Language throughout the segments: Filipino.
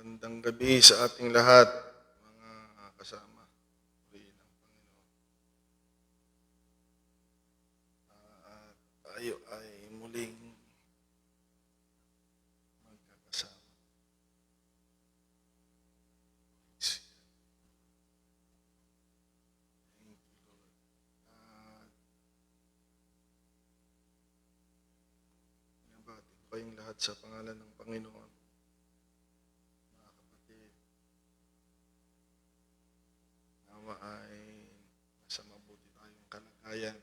Magandang gabi sa ating lahat, mga kasama. Purihin ang Panginoon. At tayo ay muling magkakasama. Thank you, Lord. At binabati ko kayong lahat sa pangalan ng Panginoon. Mga kapatid, nawa ay nasa mabuti tayong kalagayan.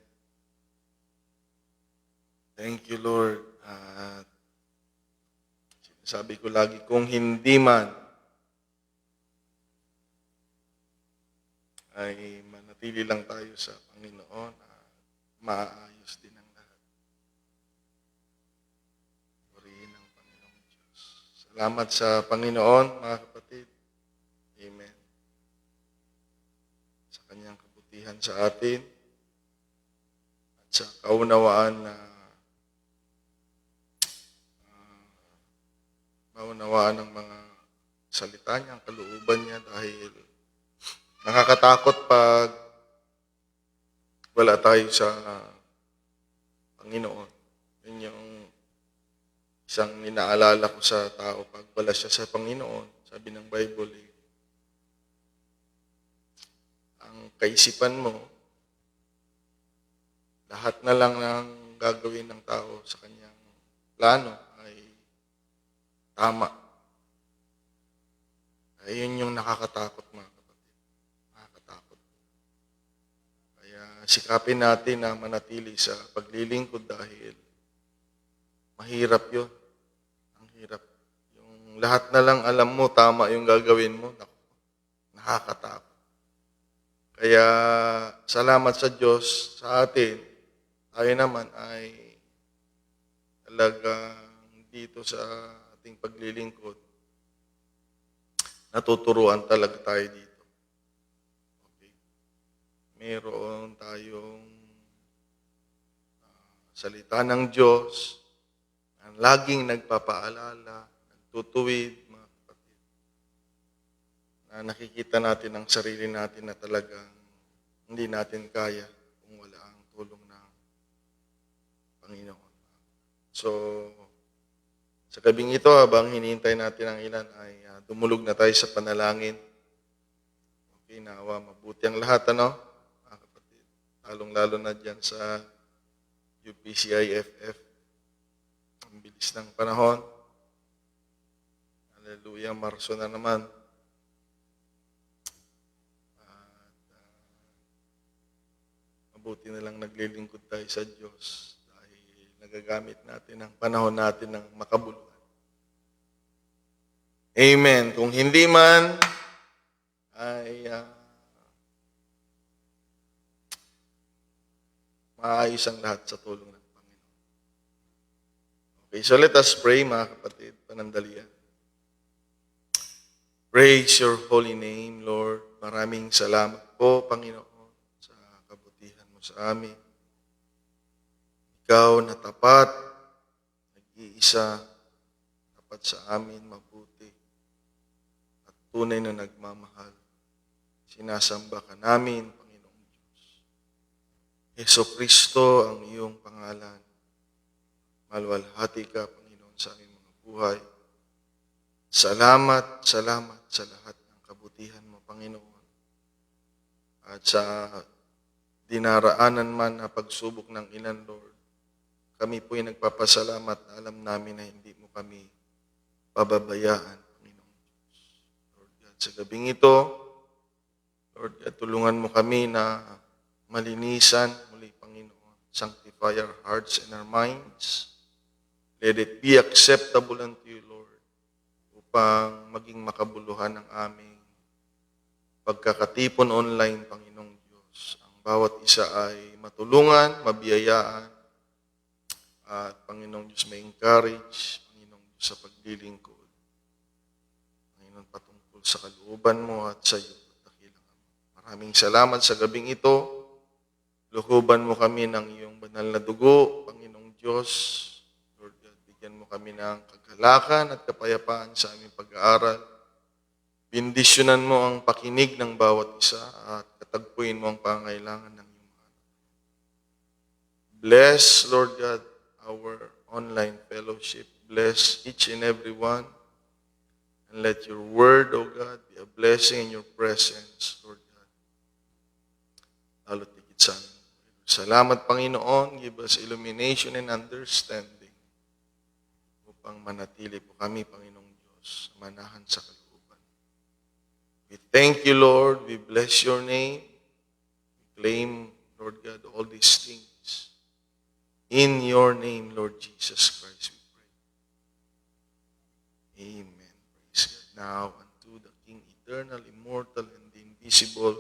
Thank you, Lord. At sinasabi ko lagi, kung hindi man ay manatili lang tayo sa Panginoon at maayos din ang lahat. Purihin ang Panginoong Diyos. Salamat sa Panginoon, mga kapatid. Amen. Sa kanyang kabutihan sa atin at sa kaunawaan na maunawaan ng mga salita niya, ang kalooban niya dahil nakakatakot pag wala tayo sa Panginoon. Yun yung isang inaalala ko sa tao pag wala siya sa Panginoon. Sabi ng Bible, ang kaisipan mo, lahat na lang ng gagawin ng tao sa kanyang plano ay tama. Ayun yung nakakatakot, mga kapatid. Nakakatakot. Kaya sikapin natin na manatili sa paglilingkod dahil mahirap yun. Ang hirap. Yung lahat na lang alam mo, tama yung gagawin mo. Nakakatakot. Kaya salamat sa Diyos sa atin. Tayo naman ay talagang dito sa ating paglilingkod, natuturuan talaga tayo dito. Okay. Meron tayong salita ng Diyos ang laging nagpapaalala, nagtutuwid, mga kapatid, na nakikita natin ang sarili natin na talagang hindi natin kaya kung wala ang tulong ng Panginoon. So, sa gabing ito, habang hinihintay natin ang ilan, ay dumulog na tayo sa panalangin. Okay, nawa, mabuti ang lahat, ano? Mga kapatid, lalong-lalo na dyan sa UPCIFF. Ang bilis ng panahon. Hallelujah, Marso na naman. At mabuti na lang naglilingkod tayo sa Diyos dahil nagagamit natin ang panahon natin ng makabuluhan. Amen. Kung hindi man, ay maayos ang lahat sa tulong ng Panginoon. Okay, so let us pray, mga kapatid, panandalian. Praise your holy name, Lord. Maraming salamat po, Panginoon, sa kabutihan mo sa amin. Ikaw na tapat, nag-iisa, tapat sa amin, mabuti, at tunay na nagmamahal. Sinasamba ka namin, Panginoong Diyos. Jesucristo ang iyong pangalan. Malwalhati ka, Panginoon, sa aming mga buhay. Salamat, salamat sa lahat ng kabutihan mo, Panginoon. At sa dinaraanan man na pagsubok ng ilan, Lord, kami po'y nagpapasalamat na alam namin na hindi mo kami pababayaan, Panginoon Diyos. Lord God, sa gabing ito, Lord God, tulungan mo kami na malinisan muli, Panginoon. Sanctify our hearts and our minds. Let it be acceptable unto you, Lord, upang maging makabuluhan ang aming pagkakatipon online, Panginoong Diyos. Ang bawat isa ay matulungan, mabiyayaan, at Panginoong Diyos may encourage, Panginoong Diyos sa paglilingkod. Panginoon, patungkol sa kalooban mo at sa iyo at dakilang Ama. Maraming salamat sa gabing ito. Luhuban mo kami ng iyong banal na dugo, Panginoong Diyos. Lord God, bigyan mo kami ng kagalakan at kapayapaan sa aming pag-aaral. Bindisyonan mo ang pakinig ng bawat isa at katagpuin mo ang pangailangan ng iyong mga anak. Bless, Lord God, our online fellowship. Bless each and every one. And let your word, O God, be a blessing in your presence, Lord God. Lalo tigit sa amin. Salamat, Panginoon. Give us illumination and understanding upang manatili po kami, Panginoong Diyos, manahan sa kalooban. We thank you, Lord. We bless your name. We claim, Lord God, all these things. In your name, Lord Jesus Christ, we pray. Amen. Praise God. Now unto the King, eternal, immortal, and invisible,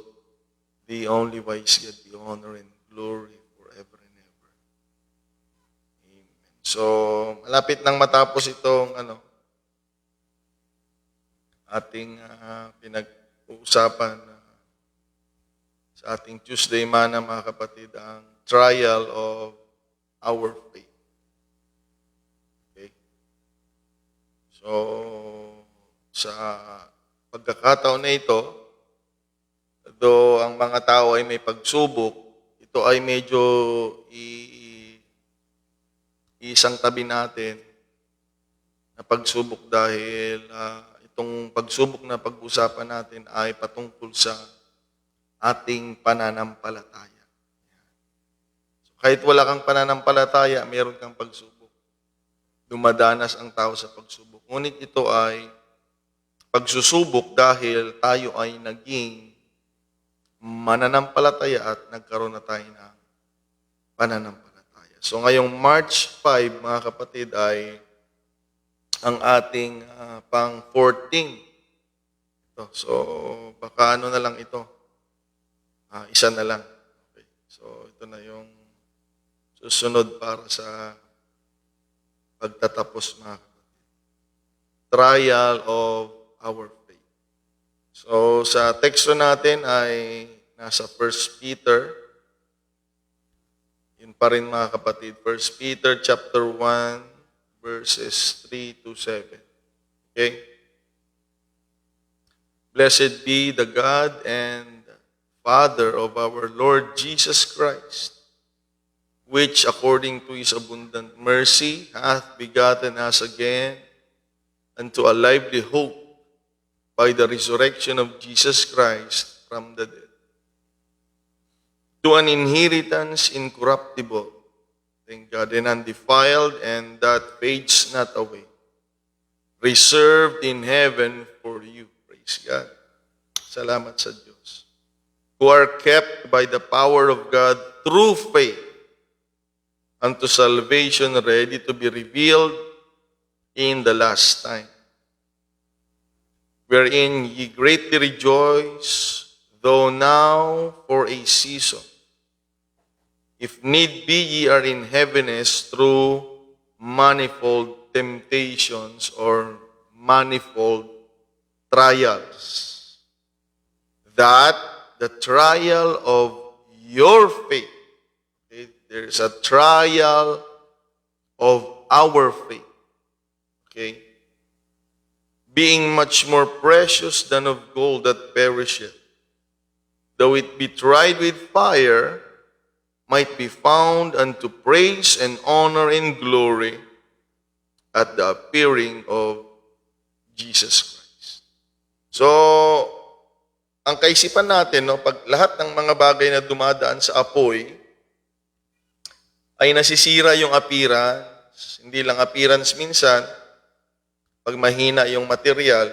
the only wise God, be honor and glory forever and ever. Amen. So, malapit nang matapos itong ating pinag-uusapan sa ating Tuesday Mana, mga kapatid, ang trial of our faith. Okay? So, sa pagkakataon na ito, though ang mga tao ay may pagsubok, ito ay medyo isang tabi natin na pagsubok dahil itong pagsubok na pag-usapan natin ay patungkol sa ating pananampalataya. So, kahit wala kang pananampalataya, meron kang pagsubok. Dumadanas ang tao sa pagsubok. Ngunit ito ay pagsusubok dahil tayo ay naging mananampalataya at nagkaroon na tayo ng pananampalataya. So ngayong March 5, mga kapatid, ay ang ating pang-14. So baka na lang ito. Isa na lang. Okay. So ito na yung susunod para sa pagtatapos, mga kapatid. Trial of our faith. So sa teksto natin ay nasa 1 Peter. Yun pa rin, mga kapatid. 1 Peter chapter 1 verses 3 to 7. Okay? Blessed be the God and Father of our Lord Jesus Christ, which according to his abundant mercy hath begotten us again unto a lively hope by the resurrection of Jesus Christ from the dead, to an inheritance incorruptible, thank God, and undefiled, and that fades not away, reserved in heaven for you. Praise God. Salamat sa Diyos. Who are kept by the power of God through faith unto salvation, ready to be revealed in the last time, wherein ye greatly rejoice, though now for a season, if need be, ye are in heaviness through manifold temptations or manifold trials, that the trial of your faith, okay, there is a trial of our faith, okay, being much more precious than of gold that perisheth, though it be tried with fire, might be found unto praise and honor and glory at the appearing of Jesus Christ. So, ang kaisipan natin, pag lahat ng mga bagay na dumadaan sa apoy, ay nasisira yung appearance. Hindi lang appearance minsan, pag mahina yung material,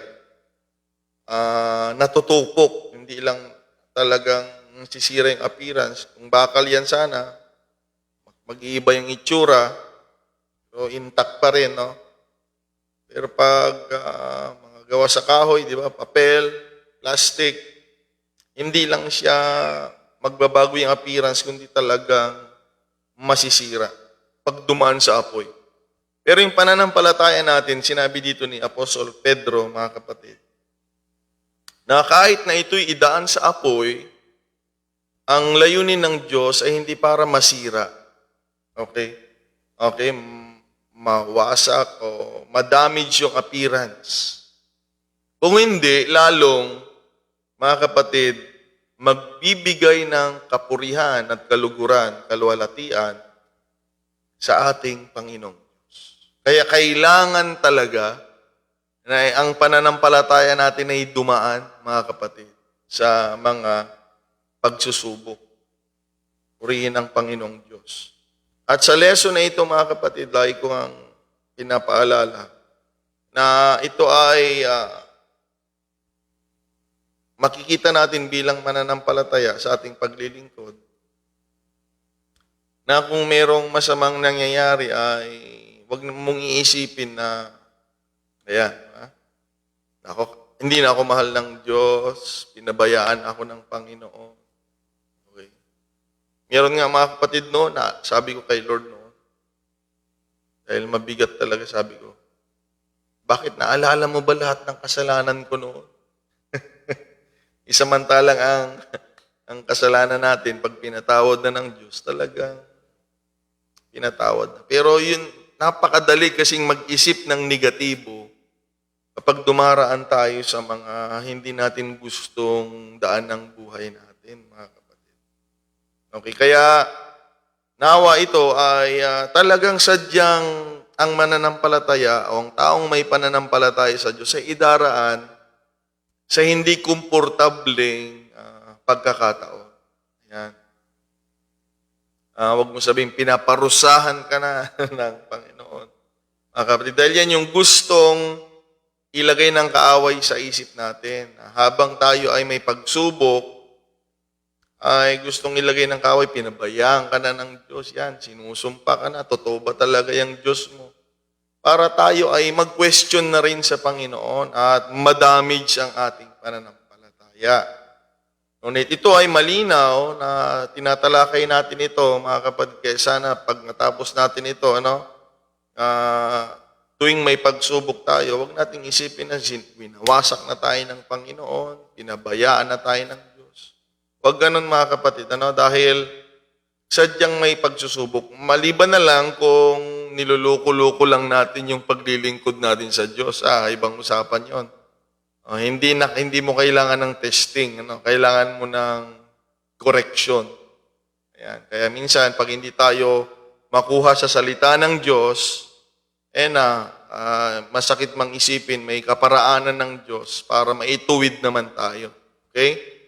natutupok. Hindi lang talagang sisira yung appearance. Kung bakal yan sana, mag-iiba yung itsura, so intact pa rin, no? Pero pag mga gawa sa kahoy, di ba, papel, plastic, hindi lang siya magbabago yung appearance, kundi talagang masisira pag dumaan sa apoy. Pero yung pananampalataya natin, sinabi dito ni Apostol Pedro, mga kapatid, na kahit na ito'y idaan sa apoy, ang layunin ng Diyos ay hindi para masira. Okay? Okay? Mawasak o madamage yung appearance. Kung hindi, lalong, mga kapatid, magbibigay ng kapurihan at kaluguran, kaluwalhatian sa ating Panginoong Diyos. Kaya kailangan talaga na ang pananampalataya natin ay dumaan, mga kapatid, sa mga pagsusubok. Purihin ang Panginoong Diyos. At sa lesson na ito, mga kapatid, lagi ko ang pinapaalala na ito ay makikita natin bilang mananampalataya sa ating paglilingkod na kung merong masamang nangyayari ay huwag mong iisipin na ayan, hindi na ako mahal ng Diyos, pinabayaan ako ng Panginoon. Okay. Meron nga mga kapatid noon na sabi ko kay Lord noon, dahil mabigat talaga sabi ko, bakit naalala mo ba lahat ng kasalanan ko noon? Isamantalang ang kasalanan natin, pag pinatawad na ng Diyos, talagang pinatawad na. Pero yun, napakadali kasing mag-isip ng negatibo kapag dumaraan tayo sa mga hindi natin gustong daan ng buhay natin, mga kapatid. Okay, kaya nawa ito ay talagang sadyang ang mananampalataya o ang taong may pananampalataya sa Diyos ay idaraan sa hindi komportableng pagkakataon. Ayan. Huwag mo sabihin, pinaparusahan ka na ng Panginoon. Mga kapatid, dahil yan yung gustong ilagay ng kaaway sa isip natin. Habang tayo ay may pagsubok, ay gustong ilagay ng kaaway, pinabayaan ka na ng Diyos. Yan, sinusumpa ka na, totoo ba talaga yung Diyos mo? Para tayo ay mag-question na rin sa Panginoon at madamage ang ating pananampalataya. Ngunit ito ay malinaw na tinatalakay natin ito, mga kapatid, kaya sana pag natapos natin ito, tuwing may pagsubok tayo, huwag nating isipin na winawasak na tayo ng Panginoon, pinabayaan na tayo ng Diyos. Huwag ganun, mga kapatid, dahil sadyang may pagsusubok. Maliban na lang kung niluluko-luko lang natin yung paglilingkod natin sa Diyos. Ibang usapan yon. Hindi mo kailangan ng testing. Kailangan mo ng correction. Ayan. Kaya minsan, pag hindi tayo makuha sa salita ng Diyos, masakit mang isipin, may kaparaanan ng Diyos para maituwid naman tayo. Okay?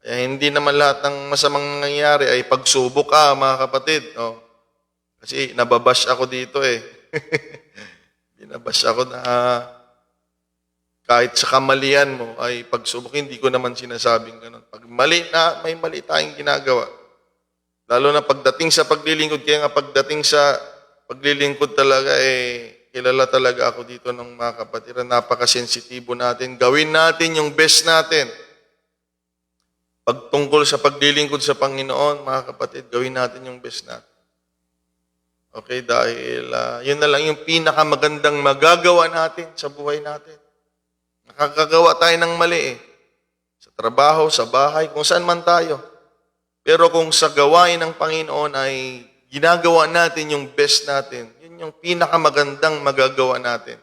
Kaya hindi naman lahat ng masamang nangyayari ay pagsubok mga kapatid. Kasi nababash ako dito Binabash ako na kahit sa kamalian mo ay pagsubok. Hindi ko naman sinasabing ganun. Pag may mali tayong ginagawa. Lalo na pagdating sa paglilingkod. Kaya nga pagdating sa paglilingkod talaga, kilala talaga ako dito ng mga kapatid. Napakasensitibo natin. Gawin natin yung best natin. Pagtungkol sa paglilingkod sa Panginoon, mga kapatid, gawin natin yung best natin. Okay, dahil yun na lang yung pinakamagandang magagawa natin sa buhay natin. Nakakagawa tayo ng mali sa trabaho, sa bahay, kung saan man tayo. Pero kung sa gawain ng Panginoon ay ginagawa natin yung best natin, yun yung pinakamagandang magagawa natin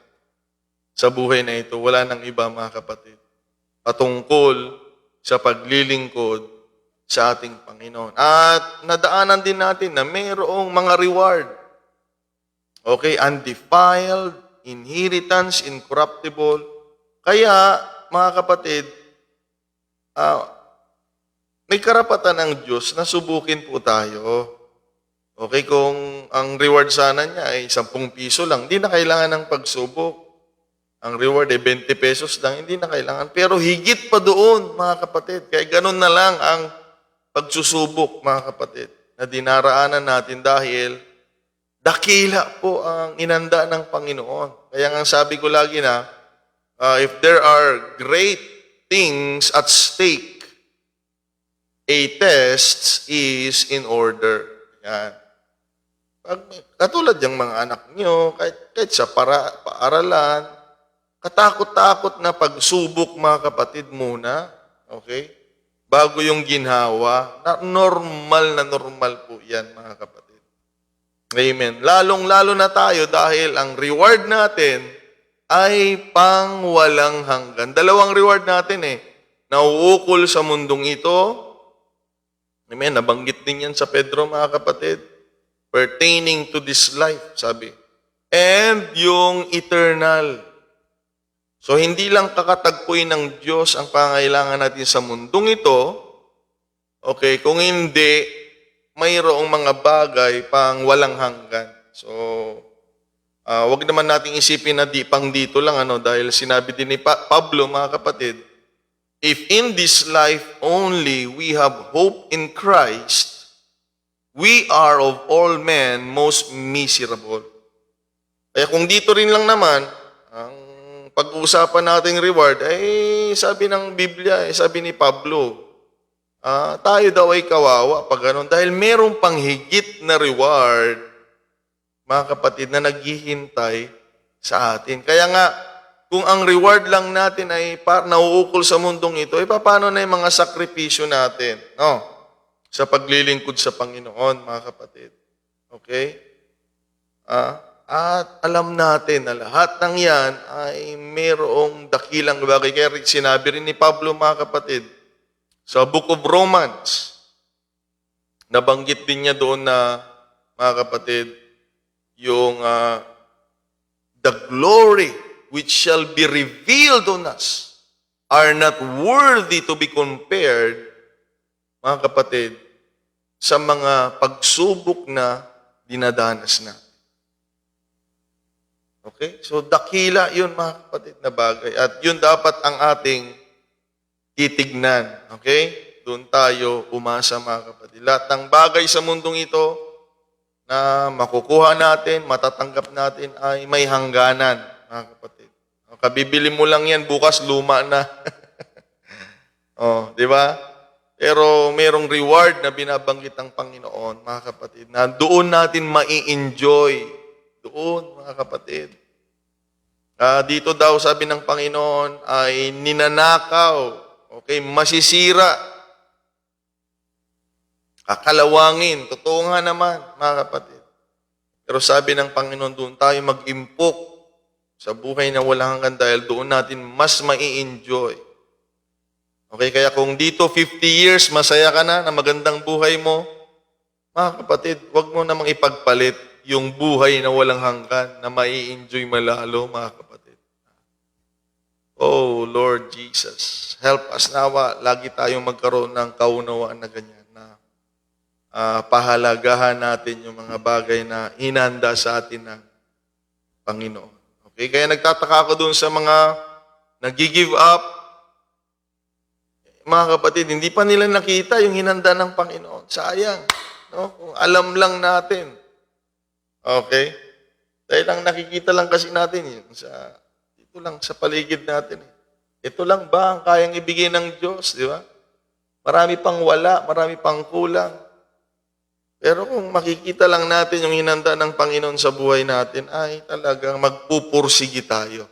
sa buhay na ito. Wala nang iba, mga kapatid. Patungkol sa paglilingkod sa ating Panginoon. At nadaanan din natin na mayroong mga reward. Okay, undefiled, inheritance, incorruptible. Kaya, mga kapatid, may karapatan ng Diyos na subukin po tayo. Okay, kung ang reward sana niya ay 10 piso lang, hindi na kailangan ng pagsubok. Ang reward ay 20 pesos lang, hindi na kailangan. Pero higit pa doon, mga kapatid. Kaya ganun na lang ang pagsusubok, mga kapatid, na dinaraanan natin dahil dakila po ang inanda ng Panginoon. Kaya nga sabi ko lagi na, if there are great things at stake, a test is in order. Yan. Katulad yung mga anak nyo, kahit sa paaralan, katakot-takot na pagsubok, mga kapatid, muna. Okay? Bago yung ginhawa. Normal po yan, mga kapatid. Amen. Lalong-lalo na tayo dahil ang reward natin ay pang walang hanggan. Dalawang reward natin eh. Nauukol sa mundong ito. Amen. Nabanggit din yan sa Pedro, mga kapatid. Pertaining to this life, sabi. And yung eternal. So, hindi lang kakatagpuin ng Diyos ang pangailangan natin sa mundong ito. Okay, kung hindi, mayroong mga bagay pang walang hanggan. So, wag naman nating isipin na pang dito lang, dahil sinabi din ni Pablo, mga kapatid, if in this life only we have hope in Christ, we are of all men most miserable. Kaya kung dito rin lang naman, ang pag-uusapan nating reward, ay sabi ng Biblia, sabi ni Pablo, tayo daw ay kawawa pag ganun. Dahil merong panghigit na reward, mga kapatid, na naghihintay sa atin. Kaya nga, kung ang reward lang natin ay nauukol sa mundong ito, paano na yung mga sakripisyo natin? No? Sa paglilingkod sa Panginoon, mga kapatid. Okay? At alam natin na lahat ng yan ay mayroong dakilang bagay. Kaya sinabi rin ni Pablo, mga kapatid, sa Book of Romans, nabanggit din niya doon na, mga kapatid, yung the glory which shall be revealed on us are not worthy to be compared, mga kapatid, sa mga pagsubok na dinadanas natin. Okay? So, dakila yun, mga kapatid, na bagay. At yun dapat ang ating titignan. Okay? Doon tayo umasa, mga kapatid. Lahat ng bagay sa mundong ito na makukuha natin, matatanggap natin ay may hangganan, mga kapatid. Kabibili mo lang yan, bukas luma na. Di ba? Pero merong reward na binabanggit ng Panginoon, mga kapatid, na doon natin mai-enjoy. Doon, mga kapatid. Dito daw, sabi ng Panginoon, ay ninanakaw, okay, masisira, kakalawangin. Totoo nga naman, mga kapatid. Pero sabi ng Panginoon, doon tayo mag-impok sa buhay na walang hanggan dahil doon natin mas mai-enjoy. Okay, kaya kung dito 50 years, masaya ka na magandang buhay mo, mga kapatid, huwag mo namang ipagpalit yung buhay na walang hanggan na mai-enjoy malalo, mga kapatid. Oh, Lord Jesus, help us nawa. Lagi tayong magkaroon ng kaunawaan na ganyan. Pahalagahan natin yung mga bagay na hinanda sa atin ng Panginoon. Okay? Kaya nagtataka ako doon sa mga nag-give up. Mga kapatid, hindi pa nila nakita yung hinanda ng Panginoon. Sayang. No? Kung alam lang natin. Okay? Dahil ang nakikita lang kasi natin yun dito lang sa paligid natin. Ito lang ba ang kayang ibigay ng Diyos? Di ba? Marami pang wala, marami pang kulang. Pero kung makikita lang natin yung hinanda ng Panginoon sa buhay natin, ay talagang magpupursigi tayo.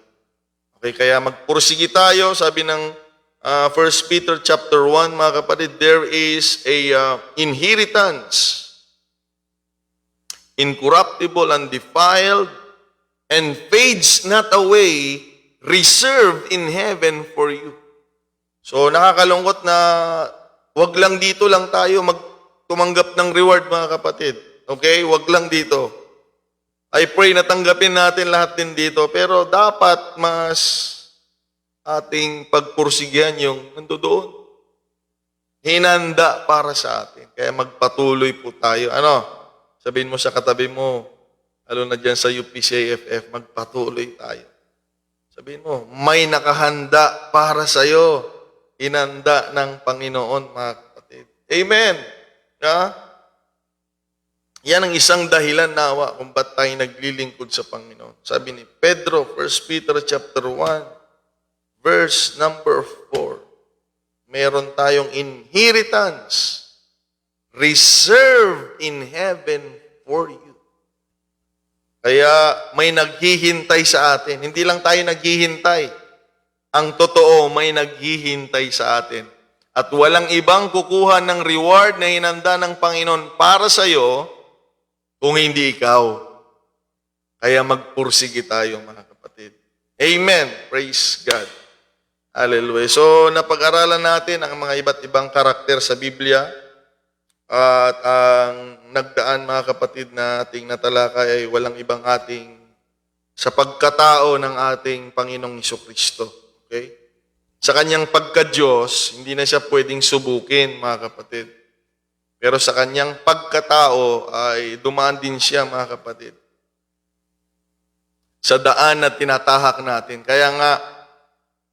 Okay, kaya magpursigi tayo, sabi ng 1 Peter chapter 1, mga kapatid, there is a inheritance, incorruptible, undefiled, and fades not away, reserved in heaven for you. So nakakalungkot na wag lang dito lang tayo tumanggap ng reward, mga kapatid. Okay? Wag lang dito. I pray na tanggapin natin lahat din dito. Pero dapat mas ating pagpursigyan yung nandoon. Hinanda para sa atin. Kaya magpatuloy po tayo. Sabihin mo sa katabi mo, lalo na dyan sa UPCAFF, magpatuloy tayo. Sabihin mo, may nakahanda para sa'yo. Hinanda ng Panginoon, mga kapatid. Amen. Yan ang isang dahilan nawa kung ba't tayo naglilingkod sa Panginoon. Sabi ni Pedro, 1 Peter chapter 1, verse number 4. Meron tayong inheritance reserved in heaven for you. Kaya may naghihintay sa atin. Hindi lang tayo naghihintay. Ang totoo, may naghihintay sa atin. At walang ibang kukuha ng reward na hinanda ng Panginoon para sa iyo kung hindi ikaw. Kaya magpursige tayo, mga kapatid. Amen. Praise God. Hallelujah. So, napag-aralan natin ang mga iba't ibang karakter sa Biblia. At ang nagdaan, mga kapatid, na ating natalakay ay walang ibang ating sa pagkatao ng ating Panginoong Hesukristo. Okay? Sa kanyang pagka-Diyos, hindi na siya pwedeng subukin, mga kapatid. Pero sa kanyang pagkatao ay dumaan din siya, mga kapatid, sa daan na tinatahak natin. Kaya nga,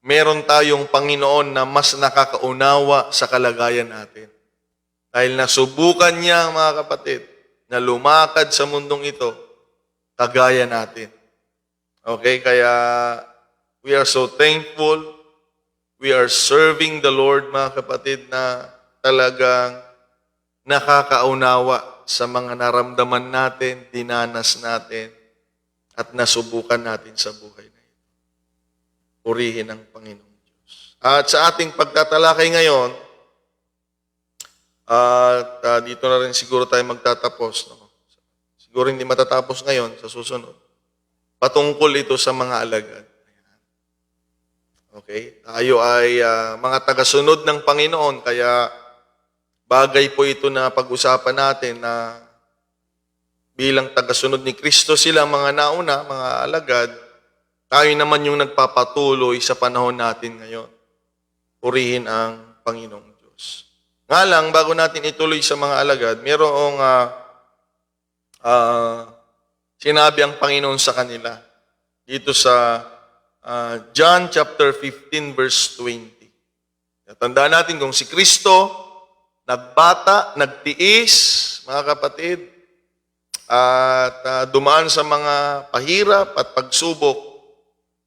meron tayong Panginoon na mas nakakaunawa sa kalagayan natin. Dahil nasubukan niya, mga kapatid, na lumakad sa mundong ito, kagaya natin. Okay, kaya we are so thankful. We are serving the Lord, mga kapatid, na talagang nakakaunawa sa mga naramdaman natin, dinanas natin, at nasubukan natin sa buhay na ito. Purihin ang Panginoong Diyos. At sa ating pagtatalakay ngayon, at dito na rin siguro tayo magtatapos. No? Siguro hindi matatapos ngayon, sa susunod. Patungkol ito sa mga alagad. Okay? Tayo ay mga tagasunod ng Panginoon, kaya bagay po ito na pag-usapan natin na bilang tagasunod ni Kristo sila mga nauna, mga alagad, tayo naman yung nagpapatuloy sa panahon natin ngayon. Purihin ang Panginoong Diyos. Nga lang, bago natin ituloy sa mga alagad, mayroong sinabi ang Panginoon sa kanila. Dito sa John chapter 15 verse 20. Tandaan natin kung si Kristo, nagbata, nagtiis, mga kapatid, at dumaan sa mga pahirap at pagsubok,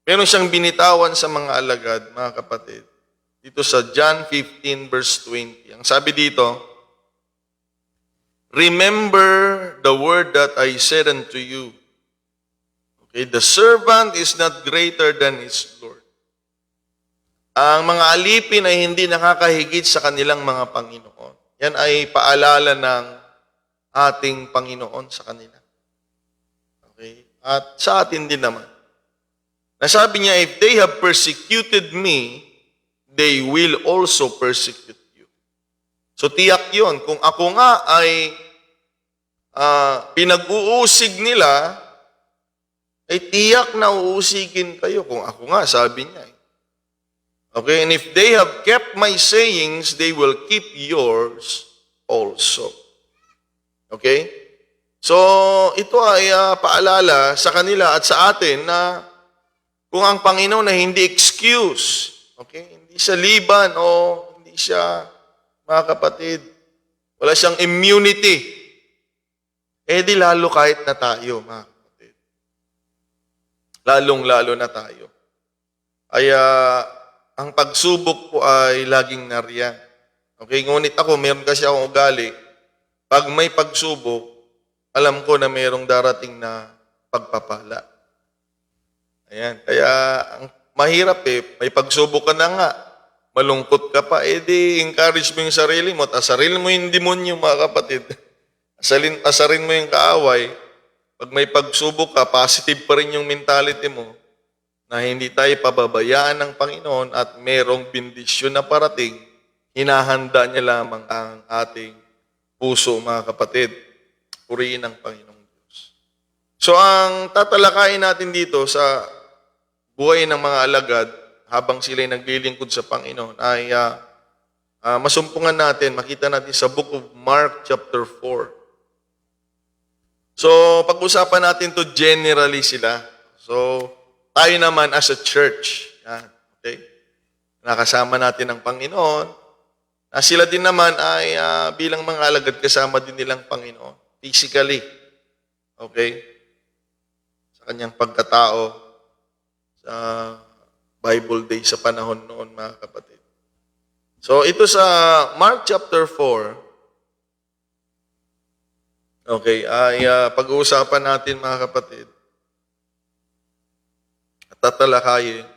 meron siyang binitawan sa mga alagad, mga kapatid. Dito sa John 15 verse 20. Ang sabi dito, remember the word that I said unto you. Okay, the servant is not greater than his Lord. Ang mga alipin ay hindi nakakahigit sa kanilang mga Panginoon. Yan ay paalala ng ating Panginoon sa kanila. Okay? At sa atin din naman. Nasabi niya, if they have persecuted me, they will also persecute you. So tiyak yun. Kung ako nga ay pinag-uusig nila, ay tiyak na uusigin kayo. Kung ako nga, sabi niya. Okay? And if they have kept my sayings, they will keep yours also. Okay? So, ito ay paalala sa kanila at sa atin na kung ang Panginoon ay hindi excuse, okay? Hindi siya liban o hindi siya, mga kapatid, wala siyang immunity, eh di lalo kahit na tayo, mga kapatid. Lalong-lalo na tayo. Ay, ang pagsubok po ay laging nariyan. Okay? Ngunit ako, meron kasi akong ugali. Pag may pagsubok, alam ko na mayroong darating na pagpapala. Ayan. Kaya, ang mahirap may pagsubok ka na nga. Malungkot ka pa, di encourage mo yung sarili mo. Asarin mo yung demonyo, mga kapatid. Asarin mo yung kaaway. Pag may pagsubok ka, positive pa rin yung mentality mo na hindi tayo pababayaan ng Panginoon at mayroong bendisyon na parating, hinahanda niya lamang ang ating puso, mga kapatid. Purihin ang Panginoong Diyos. So, ang tatalakayin natin dito sa buhay ng mga alagad habang sila'y naglilingkod sa Panginoon ay masumpungan natin, makita natin sa book of Mark chapter 4. So, pag-usapan natin to generally sila. So, tayo naman as a church, yan, okay? Nakasama natin ang Panginoon. Sila din naman ay bilang mga alagad kasama din nilang Panginoon. Physically. Okay? Sa kanyang pagkatao sa Bible Day sa panahon noon, mga kapatid. So, ito sa Mark chapter 4. Okay, ay pag-uusapan natin, mga kapatid. At tatalakayin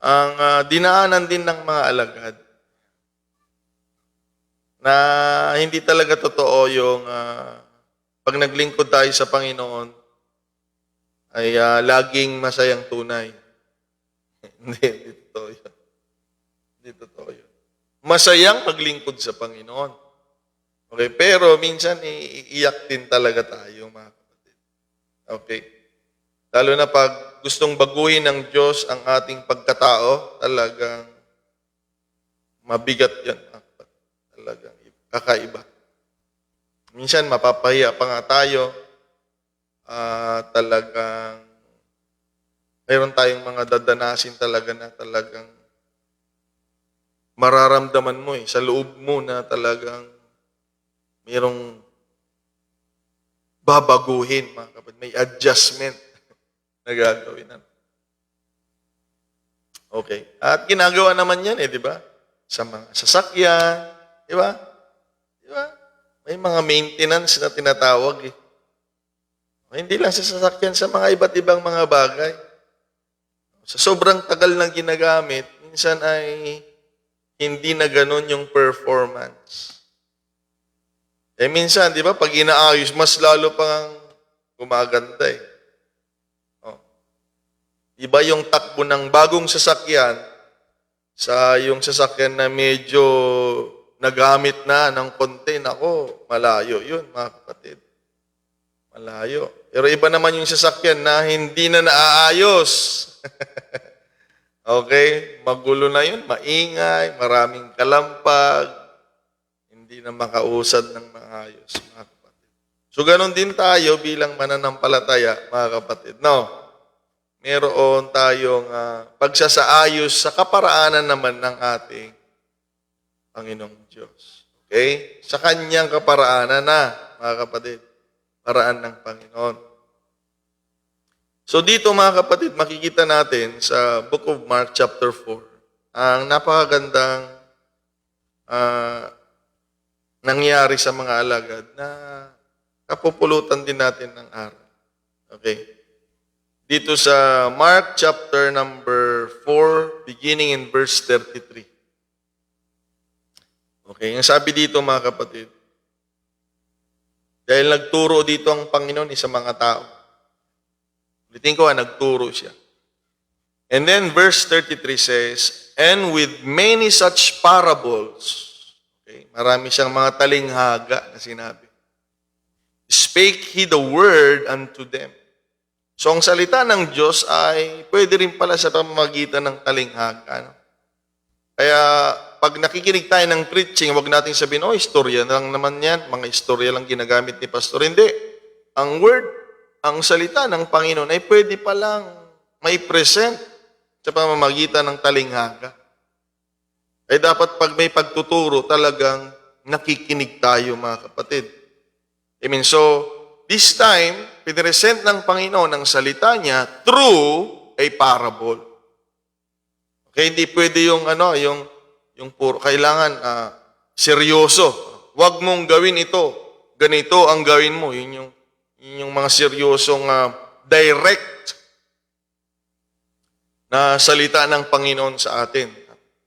ang dinaanan din ng mga alagad na hindi talaga totoo yung pag naglingkod tayo sa Panginoon ay laging masayang tunay. Hindi, hindi totoo yun. Hindi totoo yun. Masayang maglingkod sa Panginoon. Okay, pero minsan iiyak din talaga tayo, mga kapatid. Okay? Lalo na pag gustong baguhin ng Diyos ang ating pagkatao, talagang mabigat yan. Mga kapatid. Talagang kakaiba. Minsan mapapahiya pa nga tayo. Talagang mayroon tayong mga dadanasin talaga na talagang mararamdaman mo sa loob mo na talagang mayroong babaguhin, mga kapatid. May adjustment na gagawin. Okay. At ginagawa naman yan di ba? Sa mga sasakyan, di ba? Di ba? May mga maintenance na tinatawag Hindi lang sa sasakyan, sa mga iba't ibang mga bagay. Sa sobrang tagal ng ginagamit, minsan ay hindi na ganun yung performance. Minsan, di ba, pag inaayos, mas lalo pang gumaganda Iba yung takbo ng bagong sasakyan sa yung sasakyan na medyo nagamit na ng konti. Nako, malayo yun, mga kapatid. Malayo. Pero iba naman yung sasakyan na hindi na naaayos. Okay? Magulo na yun, maingay, maraming kalampag, hindi na makausad ng maayos, mga kapatid. So, ganun din tayo bilang mananampalataya, mga kapatid. No? Meron tayong pagsasaayos sa kaparaanan naman ng ating Panginoong Diyos. Okay? Sa kanyang kaparaanan na, mga kapatid. Paraan ng Panginoon. So dito, mga kapatid, makikita natin sa Book of Mark chapter 4 ang napakagandang nangyari sa mga alagad na kapupulutan din natin ng araw. Okay? Dito sa Mark chapter number 4, beginning in verse 33. Okay, yung sabi dito, mga kapatid, dahil nagturo dito ang Panginoon sa mga tao. Ulitin ko, nagturo siya. And then verse 33 says, and with many such parables, okay, marami siyang mga talinghaga na sinabi, spake he the word unto them. So, ang salita ng Diyos ay pwede rin pala sa pamamagitan ng talinghaga. Kaya, pag nakikinig tayo ng preaching, huwag natin sabihin, istorya lang naman yan. Mga istorya lang ginagamit ni pastor. Hindi. Ang word, ang salita ng Panginoon ay pwede palang may present sa pamamagitan ng talinghaga. Ay dapat pag may pagtuturo, talagang nakikinig tayo, mga kapatid. Amen. So, this time, pinresent ng Panginoon ang salita niya through a parable. Okay, hindi pwede yung puro, kailangan seryoso. Huwag mong gawin ito. Ganito ang gawin mo. Yun yung mga seryosong direct na salita ng Panginoon sa atin.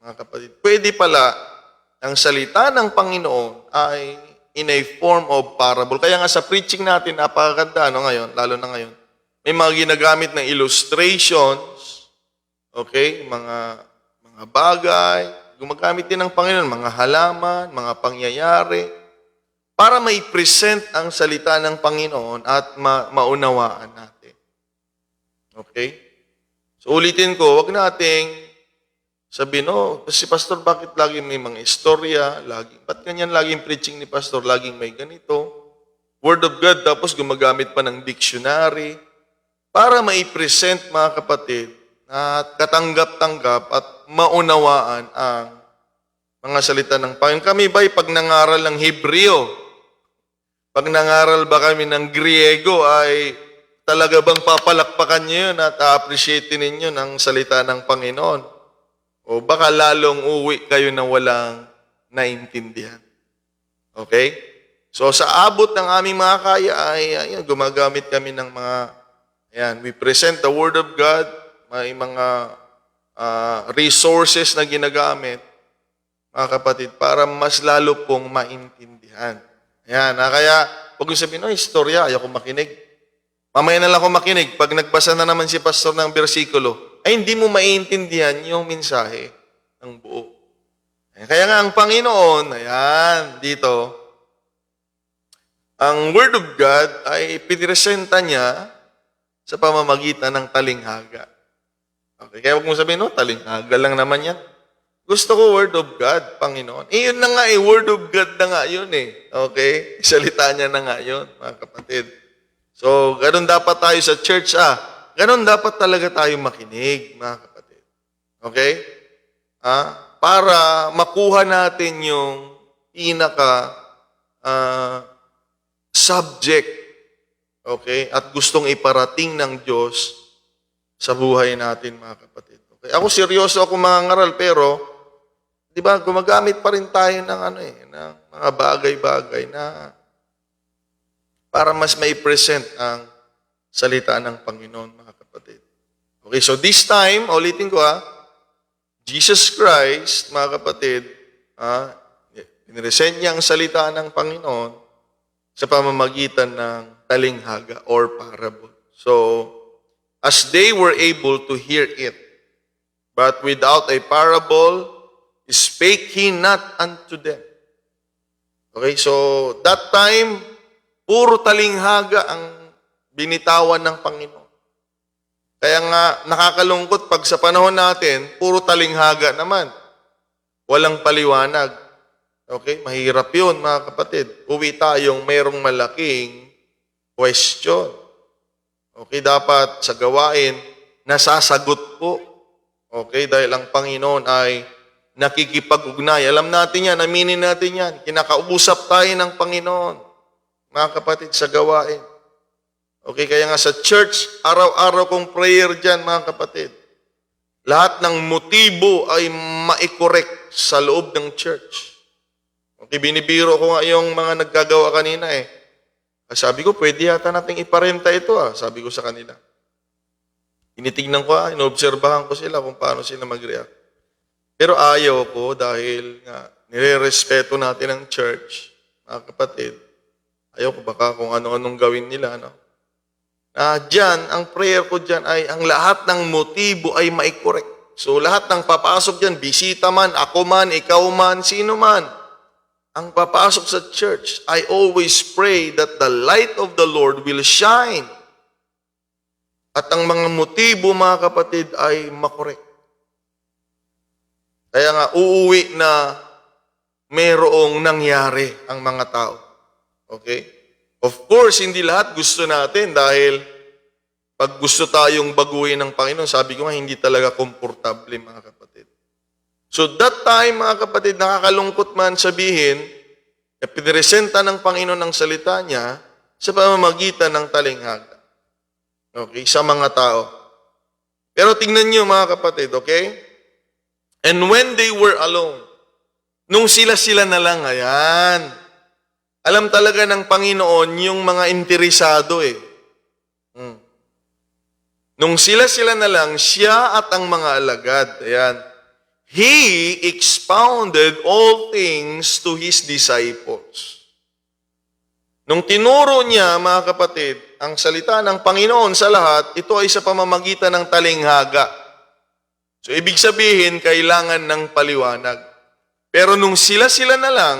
Mga kapatid, pwede pala ang salita ng Panginoon ay in a form of parable. Kaya nga sa preaching natin, napakaganda, ngayon, lalo na ngayon, may mga ginagamit ng illustrations, okay, mga bagay, gumagamit din ng Panginoon, mga halaman, mga pangyayari, para may present ang salita ng Panginoon at maunawaan natin. Okay? So ulitin ko, wag nating sabihin, si Pastor, bakit lagi may mga istorya? Ba't ganyan laging preaching ni Pastor? Laging may ganito. Word of God, tapos gumagamit pa ng dictionary para mai-present, mga kapatid, at katanggap-tanggap at maunawaan ang mga salita ng Panginoon. Kami ba'y pag nangaral ng Hebreo, pag nangaral ba kami ng Griego, ay talaga bang papalakpakan nyo yun at a-appreciate ninyo ng salita ng Panginoon? O baka lalong uwi kayo na walang naintindihan. Okay? So sa abot ng aming mga kaya ay gumagamit kami ng mga, we present the Word of God, may mga resources na ginagamit, mga kapatid, para mas lalo pong maintindihan. Kaya, huwag yung sabihin, istorya, ayaw ko makinig. Mamaya na lang ako makinig. Pag nagbasa na naman si pastor ng bersikulo, ay hindi mo maiintindihan yung mensahe ng buo. Kaya nga ang Panginoon, ayan, dito, ang Word of God ay piniresenta niya sa pamamagitan ng talinghaga. Okay, kaya huwag mo sabihin, no, talinghaga lang naman yan. Gusto ko Word of God, Panginoon. Yun na nga Word of God na nga yun Okay? Salita niya na nga yun, mga kapatid. So, ganun dapat tayo sa church, ganun dapat talaga tayo makinig, mga kapatid. Okay? Para makuha natin yung pinaka subject, okay? At gustong iparating ng Diyos sa buhay natin, mga kapatid. Okay? Ako seryoso ako mangangaral, pero, di ba, gumagamit pa rin tayo ng ng mga bagay-bagay na para mas mai-present ang salita ng Panginoon, mga kapatid. Okay, so this time, ulitin ko Jesus Christ, mga kapatid, iniresent niya ang salita ng Panginoon sa pamamagitan ng talinghaga or parable. So, as they were able to hear it, but without a parable, spake he not unto them. Okay, so that time, puro talinghaga ang binitawan ng Panginoon. Kaya nga, nakakalungkot pag sa panahon natin, puro talinghaga naman. Walang paliwanag. Okay? Mahirap yun, mga kapatid. Uwi tayong mayroong malaking question. Okay? Dapat sa gawain, nasasagot po. Okay? Dahil ang Panginoon ay nakikipag-ugnay. Alam natin yan, aminin natin yan. Kinakausap tayo ng Panginoon, mga kapatid, sa gawain. Okay, kaya nga sa church, araw-araw kong prayer dyan, mga kapatid. Lahat ng motibo ay maikorek sa loob ng church. Okay, binibiro ko nga yung mga naggagawa kanina Sabi ko, pwede yata nating iparenta ito sabi ko sa kanila. Tinitignan ko inoobserbahan ko sila kung paano sila mag-react. Pero ayaw ko dahil nga nire-respeto natin ang church, mga kapatid. Ayaw ko baka kung ano-anong gawin nila, Diyan, ang prayer ko diyan ay ang lahat ng motibo ay maikorek. So lahat ng papasok diyan, bisita man, ako man, ikaw man, sino man, ang papasok sa church, I always pray that the light of the Lord will shine. At ang mga motibo, mga kapatid, ay makorek. Kaya nga, uuwi na mayroong nangyari ang mga tao. Okay? Of course, hindi lahat gusto natin dahil pag gusto tayong baguhin ng Panginoon, sabi ko nga, hindi talaga komportable, mga kapatid. So that time, mga kapatid, nakakalungkot man sabihin na piniresenta ng Panginoon ang salita niya sa pamamagitan ng talinghaga. Okay? Sa mga tao. Pero tingnan niyo, mga kapatid, okay? And when they were alone, nung sila-sila na lang, ayan, alam talaga ng Panginoon yung mga interesado Nung sila-sila na lang, siya at ang mga alagad, ayan, He expounded all things to His disciples. Nung tinuro niya, mga kapatid, ang salita ng Panginoon sa lahat, ito ay sa pamamagitan ng talinghaga. So, ibig sabihin, kailangan ng paliwanag. Pero nung sila-sila na lang,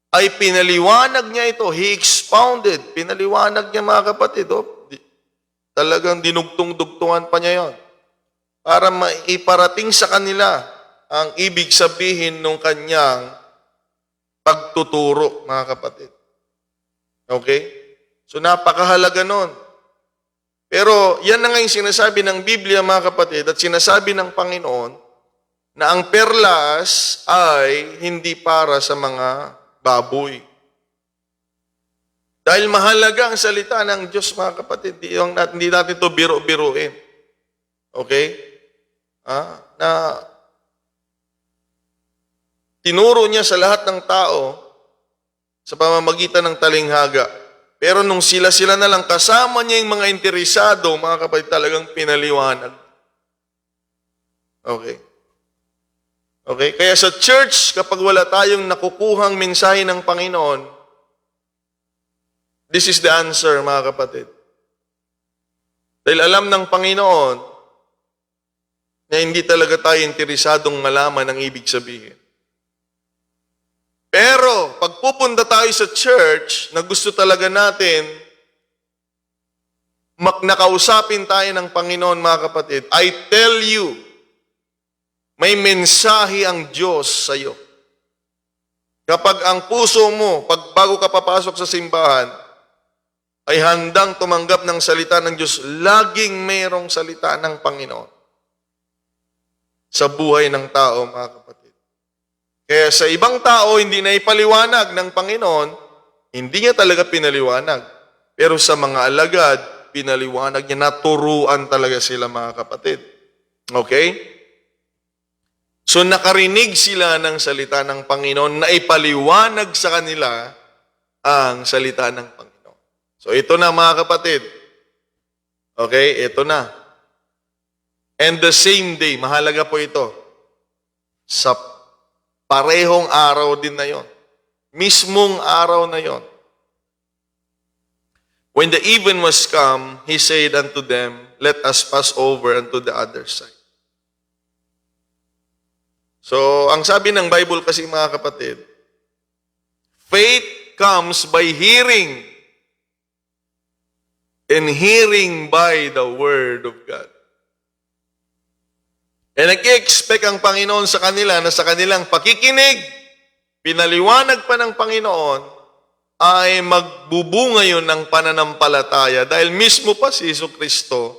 ay pinaliwanag niya ito. He expounded. Pinaliwanag niya, mga kapatid. Talagang dinugtong-dugtungan pa niya yon para maiparating sa kanila ang ibig sabihin ng kanyang pagtuturo, mga kapatid. Okay? So, napakahalaga nun. Pero, yan na nga yung sinasabi ng Biblia, mga kapatid, at sinasabi ng Panginoon na ang perlas ay hindi para sa mga baboy. Dahil mahalaga ang salita ng Diyos, mga kapatid. Hindi natin ito biro-biruin. Okay? Na tinuro niya sa lahat ng tao sa pamamagitan ng talinghaga. Pero nung sila-sila na lang, kasama niya yung mga interesado, mga kapatid, talagang pinaliwanag. Okay? Okay? Kaya sa church, kapag wala tayong nakukuhang mensahe ng Panginoon, this is the answer, mga kapatid. Dahil alam ng Panginoon na hindi talaga tayo interesadong malaman ang ibig sabihin. Pero, pag pupunta tayo sa church na gusto talaga natin, nakausapin tayo ng Panginoon, mga kapatid, I tell you, may mensahe ang Diyos sa iyo. Kapag ang puso mo, bago ka papasok sa simbahan, ay handang tumanggap ng salita ng Diyos, laging mayroong salita ng Panginoon sa buhay ng tao, mga kapatid. Kaya sa ibang tao, hindi na ipaliwanag ng Panginoon, hindi niya talaga pinaliwanag. Pero sa mga alagad, pinaliwanag niya, naturuan talaga sila, mga kapatid. Okay? So nakarinig sila ng salita ng Panginoon na ipaliwanag sa kanila ang salita ng Panginoon. So ito na, mga kapatid. Okay? Ito na. And the same day, mahalaga po ito, sa parehong araw din na yon. Mismong araw na yon. When the even was come, he said unto them, let us pass over unto the other side. So, ang sabi ng Bible kasi, mga kapatid, faith comes by hearing, and hearing by the Word of God. E nag-expect ang Panginoon sa kanila na sa kanilang pakikinig, pinaliwanag pa ng Panginoon, ay magbubunga yun ng pananampalataya dahil mismo pa si Jesucristo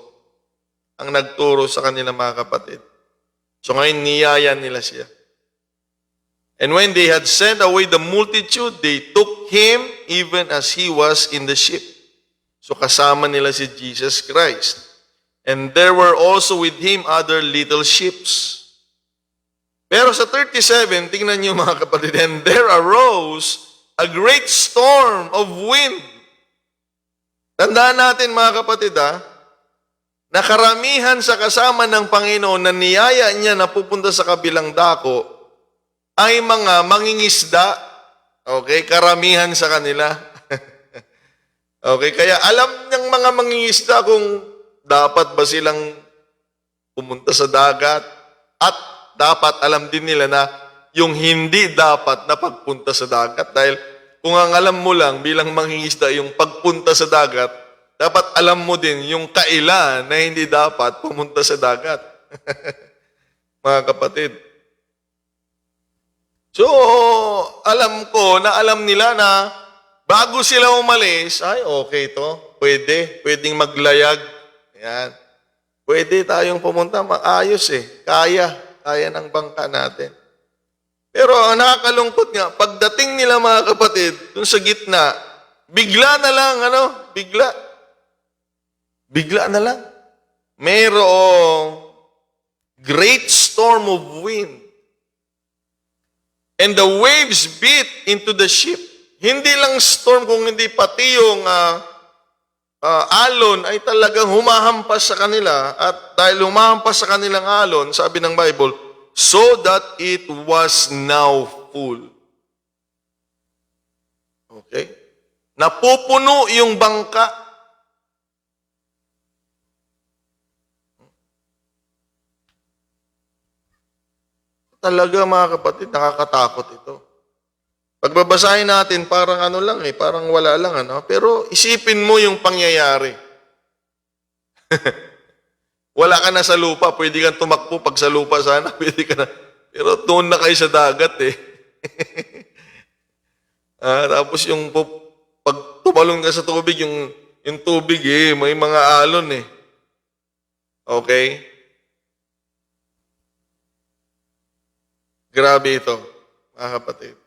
ang nagturo sa kanila, mga kapatid. So ngayon, niyaya nila siya. And when they had sent away the multitude, they took him even as he was in the ship. So kasama nila si Jesus Christ. And there were also with him other little ships. Pero sa 37, tingnan niyo, mga kapatid, and there arose a great storm of wind. Tandaan natin, mga kapatid, na karamihan sa kasama ng Panginoon na niyaya niya na pupunta sa kabilang dako ay mga mangingisda. Okay? Karamihan sa kanila. Okay? Kaya alam ng mga mangingisda kung dapat ba silang pumunta sa dagat at dapat alam din nila na yung hindi dapat na pagpunta sa dagat. Dahil kung ang alam mo lang bilang mangingisda yung pagpunta sa dagat, dapat alam mo din yung kailan na hindi dapat pumunta sa dagat. Mga kapatid. So, alam ko na alam nila na bago sila umalis, ay okay to, pwedeng maglayag. Yan. Pwede tayong pumunta, maayos Kaya ng bangka natin. Pero ang nakakalungkot nga, pagdating nila, mga kapatid, dun sa gitna, bigla na lang, bigla na lang. Mayroong great storm of wind. And the waves beat into the ship. Hindi lang storm, kung hindi pati yung alon ay talagang humahampas sa kanila. At dahil humahampas sa kanilang alon, sabi ng Bible, so that it was now full. Okay? Napupuno yung bangka. Talaga, mga kapatid, nakakatakot ito. Pagbabasahin natin, parang lang parang wala lang, Pero isipin mo yung pangyayari. Wala ka na sa lupa, pwede kang tumakbo pag sa lupa sana, pwede ka na. Pero doon na kayo sa dagat tapos yung pag tumalon ka sa tubig, yung tubig may mga alon Okay? Grabe ito, mga kapatid.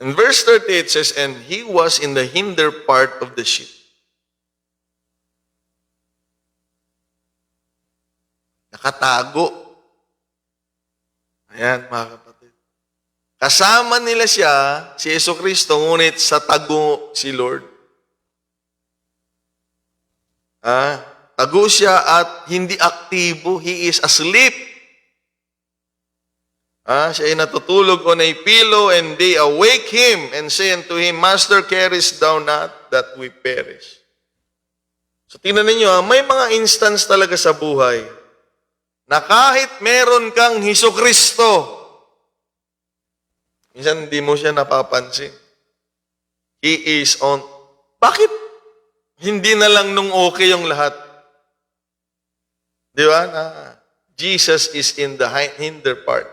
In verse 38 says, and he was in the hinder part of the ship. Nakatago. Ayan, mga kapatid. Kasama nila siya, si Jesucristo, ngunit sa tago si Lord. Tago siya at hindi aktibo. He is asleep. Siya ay natutulog on a pillow, and they awake him and say unto him, Master, carest thou not that we perish? So tingnan ninyo, may mga instance talaga sa buhay na kahit meron kang Hesukristo, minsan hindi mo siya napapansin. He is on. Bakit hindi na lang nung okay yung lahat? Di ba? Na Jesus is in the hinder part.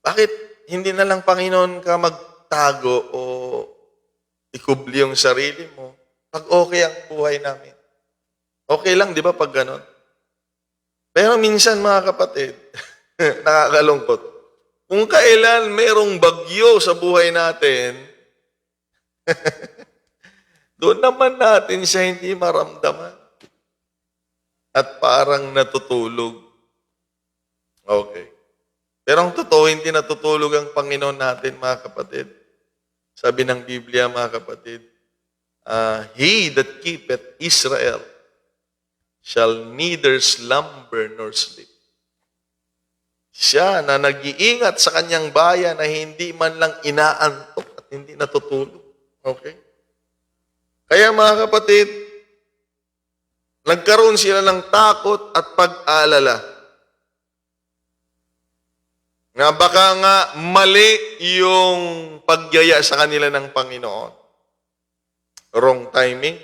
Bakit hindi na lang, Panginoon, ka magtago o ikubli yung sarili mo pag okay ang buhay namin? Okay lang, di ba, pag ganon? Pero minsan, mga kapatid, nakakalungkot. Kung kailan merong bagyo sa buhay natin, doon naman natin siya hindi maramdaman. At parang natutulog. Okay. Pero ang totoo, hindi natutulog ang Panginoon natin, mga kapatid. Sabi ng Biblia, mga kapatid, He that keepeth Israel shall neither slumber nor sleep. Siya na nag-iingat sa kanyang bayan na hindi man lang inaantok at hindi natutulog. Okay? Kaya mga kapatid, nagkaroon sila ng takot at pag-alala. Na baka nga mali yung pagyaya sa kanila ng Panginoon. Wrong timing.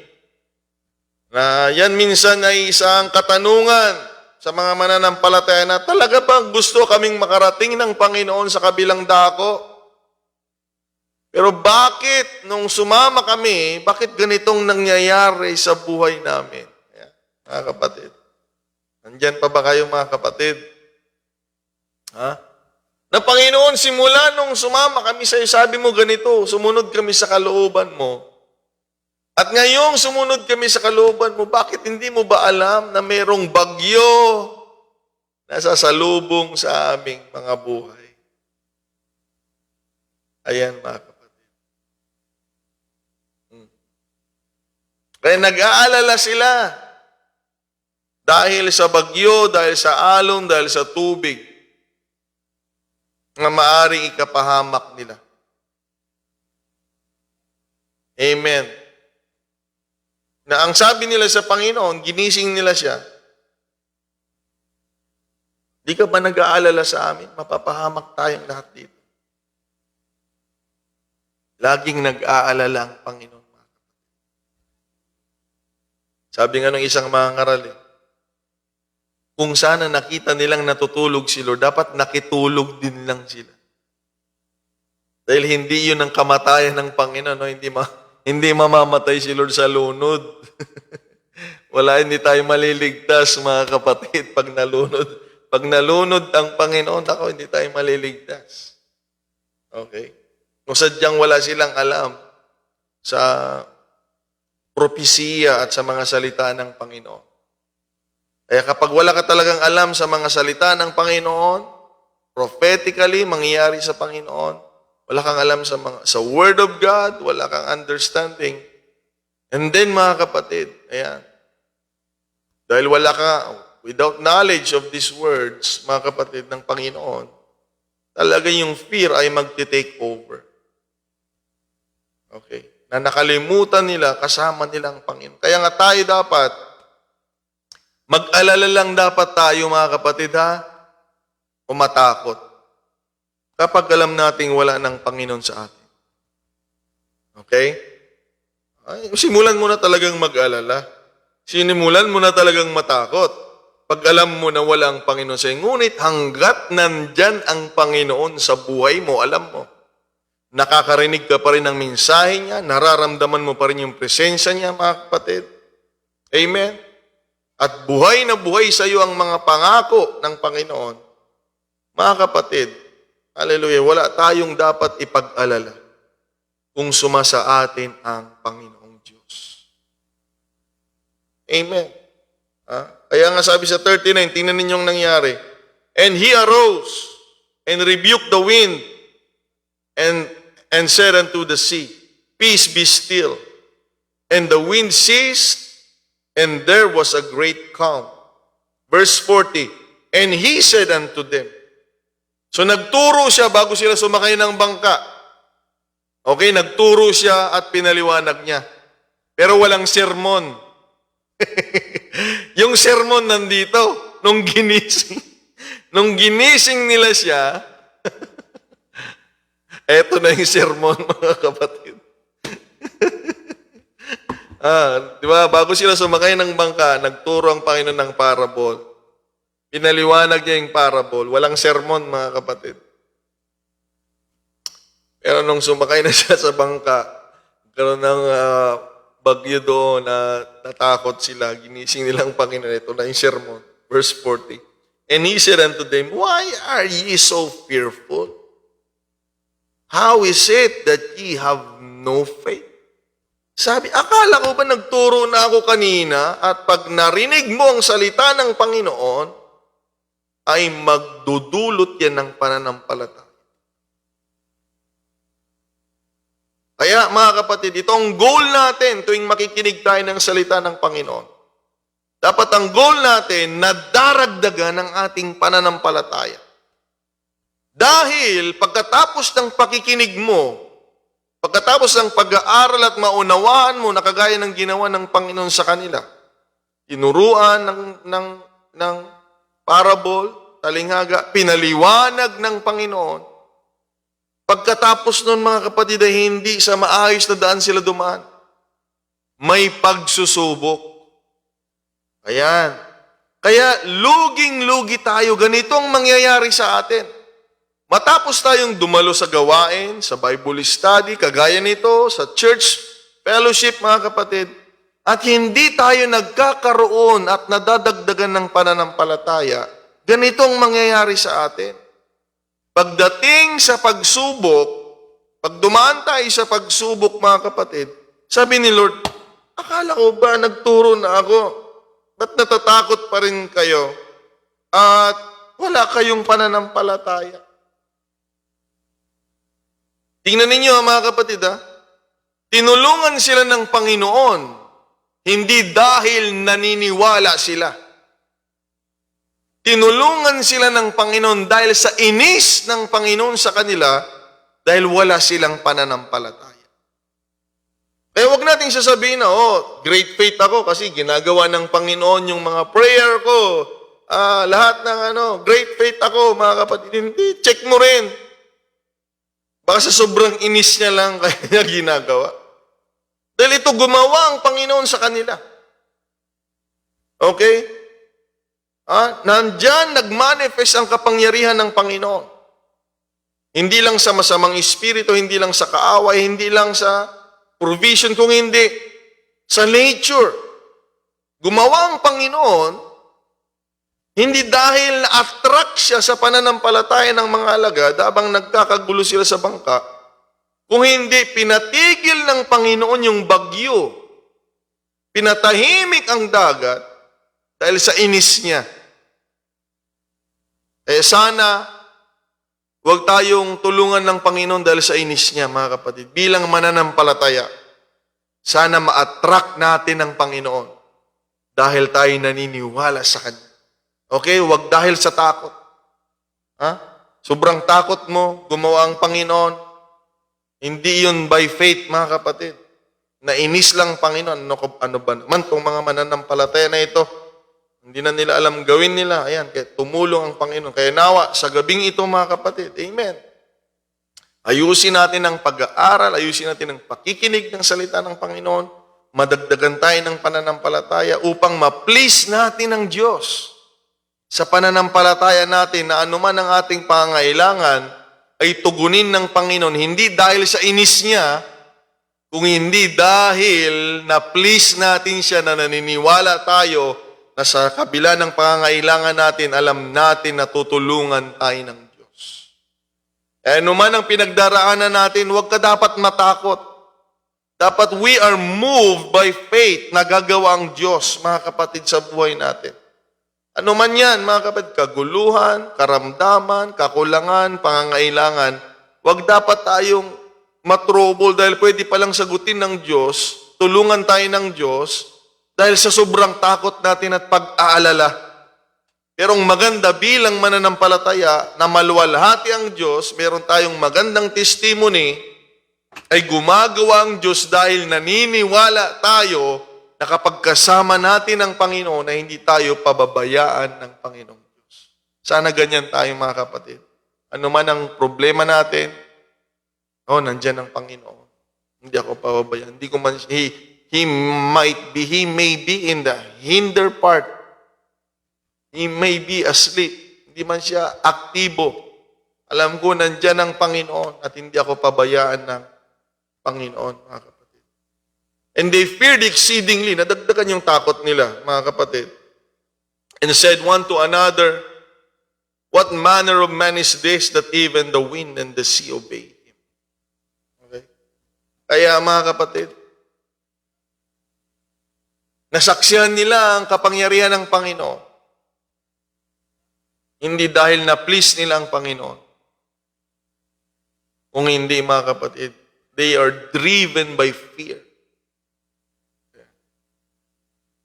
Na yan minsan ay isang katanungan sa mga mananampalataya na talaga bang gusto kaming makarating ng Panginoon sa kabilang dako? Pero bakit nung sumama kami, bakit ganitong nangyayari sa buhay namin? Ayan, mga kapatid. Nandyan pa ba kayo, mga kapatid? Ha? Na Panginoon, simula nung sumama kami sa iyo, sabi mo ganito, sumunod kami sa kalooban mo. At ngayong sumunod kami sa kalooban mo, bakit hindi mo ba alam na mayroong bagyo na sasalubong sa aming mga buhay? Ayan, mga kapatid. Kaya nag-aalala sila dahil sa bagyo, dahil sa alon, dahil sa tubig na maaring ikapahamak nila. Amen. Na ang sabi nila sa Panginoon, ginising nila siya, di ka ba nag-aalala sa amin? Mapapahamak tayong lahat dito. Laging nag-aalala ang Panginoon. Sabi nga ng isang mga ngaral, kung sana nakita nilang natutulog si Lord, dapat nakitulog din lang sila. Dahil hindi yun ang kamatayan ng Panginoon. No? Hindi mamamatay si Lord sa lunod. Hindi tayo maliligtas, mga kapatid, pag nalunod. Pag nalunod ang Panginoon, hindi tayo maliligtas. Okay? Kung sadyang wala silang alam sa propesiya at sa mga salita ng Panginoon. Kaya kapag wala ka talagang alam sa mga salita ng Panginoon, prophetically, mangyayari sa Panginoon, wala kang alam sa Word of God, wala kang understanding. And then, mga kapatid, ayan, dahil wala ka, without knowledge of these words, mga kapatid, ng Panginoon, talaga yung fear ay magti-take over. Okay? Na nakalimutan nila, kasama nila ang Panginoon. Kaya nga tayo dapat, mag-alala lang dapat tayo, mga kapatid, o matakot. Kapag alam nating wala ng Panginoon sa atin. Okay? Simulan mo na talagang mag-alala. Sinimulan mo na talagang matakot. Pag alam mo na wala ang Panginoon sa iyo. Ngunit hanggat nandyan ang Panginoon sa buhay mo, alam mo, nakakarinig ka pa rin ng mensahe niya, nararamdaman mo pa rin yung presensya niya, mga kapatid. Amen? At buhay na buhay sa iyo ang mga pangako ng Panginoon. Mga kapatid, hallelujah, wala tayong dapat ipag-alala kung sumasa atin ang Panginoong Diyos. Amen. Kaya nga sabi sa 39, tingnan ninyong nangyari. And he arose and rebuked the wind and said unto the sea, Peace be still. And the wind ceased, and there was a great calm. Verse 40, and he said unto them, so nagturo siya bago sila sumakay ng bangka. Okay, nagturo siya at pinaliwanag niya. Pero walang sermon. Yung sermon nandito, nung ginising. Nung ginising nila siya, eto na yung sermon, mga kapatid. Di ba? Bago sila sumakay ng bangka, nagturo ang Panginoon ng parable. Pinaliwanag niya yung parable. Walang sermon, mga kapatid. Pero nung sumakay na siya sa bangka, karoon ng bagyo doon na natakot sila, ginising nilang Panginoon. Ito na yung sermon. Verse 40. And he said unto them, why are ye so fearful? How is it that ye have no faith? Sabi, akala ko ba nagturo na ako kanina at pag narinig mo ang salita ng Panginoon, ay magdudulot yan ng pananampalataya. Kaya mga kapatid, ito ang goal natin tuwing makikinig tayo ng salita ng Panginoon. Dapat ang goal natin na daragdagan ang ating pananampalataya. Dahil pagkatapos ng pakikinig mo, pagkatapos ng pag-aaral at maunawaan mo na kagaya ng ginawa ng Panginoon sa kanila, tinuruan ng parable, talinghaga, pinaliwanag ng Panginoon, pagkatapos nun mga kapatid ay hindi sa maayos na daan sila dumaan. May pagsusubok. Ayan. Kaya luging-lugi tayo, ganitong mangyayari sa atin. Matapos tayong dumalo sa gawain, sa Bible study, kagaya nito, sa church fellowship, mga kapatid, at hindi tayo nagkakaroon at nadadagdagan ng pananampalataya, ganitong mangyayari sa atin. Pagdating sa pagsubok, pag dumaan tayo sa pagsubok, mga kapatid, sabi ni Lord, akala ko ba nagturo na ako? Ba't natatakot pa rin kayo? At wala kayong pananampalataya? Tingnan ninyo mga kapatid, tinulungan sila ng Panginoon, hindi dahil naniniwala sila. Tinulungan sila ng Panginoon dahil sa inis ng Panginoon sa kanila, dahil wala silang pananampalataya. Kaya huwag nating sasabihin na, great faith ako kasi ginagawa ng Panginoon yung mga prayer ko. Lahat ng great faith ako, mga kapatid. Hindi, check mo rin. Baka sa sobrang inis niya lang kaya niya ginagawa. Dahil ito gumawa ang Panginoon sa kanila. Okay? Nandyan nagmanifest ang kapangyarihan ng Panginoon. Hindi lang sa masamang espiritu, hindi lang sa kaaway, hindi lang sa provision, kung hindi sa nature. Gumawa ang Panginoon hindi dahil na-attract siya sa pananampalataya ng mga alagad habang nagkakagulo sila sa bangka, kung hindi pinatigil ng Panginoon yung bagyo, pinatahimik ang dagat dahil sa inis niya. Sana, huwag tayong tulungan ng Panginoon dahil sa inis niya, mga kapatid. Bilang mananampalataya, sana ma-attract natin ang Panginoon dahil tayo naniniwala sa Kanya. Okay, wag dahil sa takot. Sobrang takot mo, gumawa ang Panginoon. Hindi yun by faith, mga kapatid. Nainis lang Panginoon. Ano ba naman itong mga mananampalataya na ito? Hindi na nila alam gawin nila. Ayan, kaya tumulong ang Panginoon. Kaya nawa, sa gabing ito, mga kapatid, amen. Ayusin natin ang pag-aaral, ayusin natin ang pakikinig ng salita ng Panginoon, madagdagan tayo ng pananampalataya upang ma-please natin ang Diyos. Sa pananampalataya natin na anuman ang ating pangailangan ay tugunin ng Panginoon, hindi dahil sa inis niya, kung hindi dahil na-please natin siya na naniniwala tayo na sa kabila ng pangangailangan natin, alam natin na tutulungan tayo ng Diyos. Anuman ang pinagdaraanan natin, huwag ka dapat matakot. Dapat we are moved by faith na gagawa ang Diyos, mga kapatid, sa buhay natin. Ano man yan, mga kapatid, kaguluhan, karamdaman, kakulangan, pangangailangan, wag dapat tayong matrouble dahil pwede palang sagutin ng Diyos, tulungan tayo ng Diyos, dahil sa sobrang takot natin at pag-aalala. Pero ang maganda bilang mananampalataya na maluwalhati ang Diyos, meron tayong magandang testimony ay gumagawa ang Diyos dahil naniniwala tayo na kapag kasama natin ang Panginoon na hindi tayo pababayaan ng Panginoong Diyos. Sana ganyan tayo mga kapatid. Ano man ang problema natin, nandyan ang Panginoon. Hindi ako pababayaan. Hindi ko man, he may be in the hinder part. He may be asleep. Hindi man siya aktibo. Alam ko, nandyan ang Panginoon at hindi ako pabayaan ng Panginoon, mga kapatid. And they feared exceedingly. Nadagdagan yung takot nila, mga kapatid. And said one to another, what manner of man is this that even the wind and the sea obey him? Okay? Kaya, mga kapatid, nasaksihan nila ang kapangyarihan ng Panginoon. Hindi dahil na-please nila ang Panginoon. Kung hindi, mga kapatid, they are driven by fear.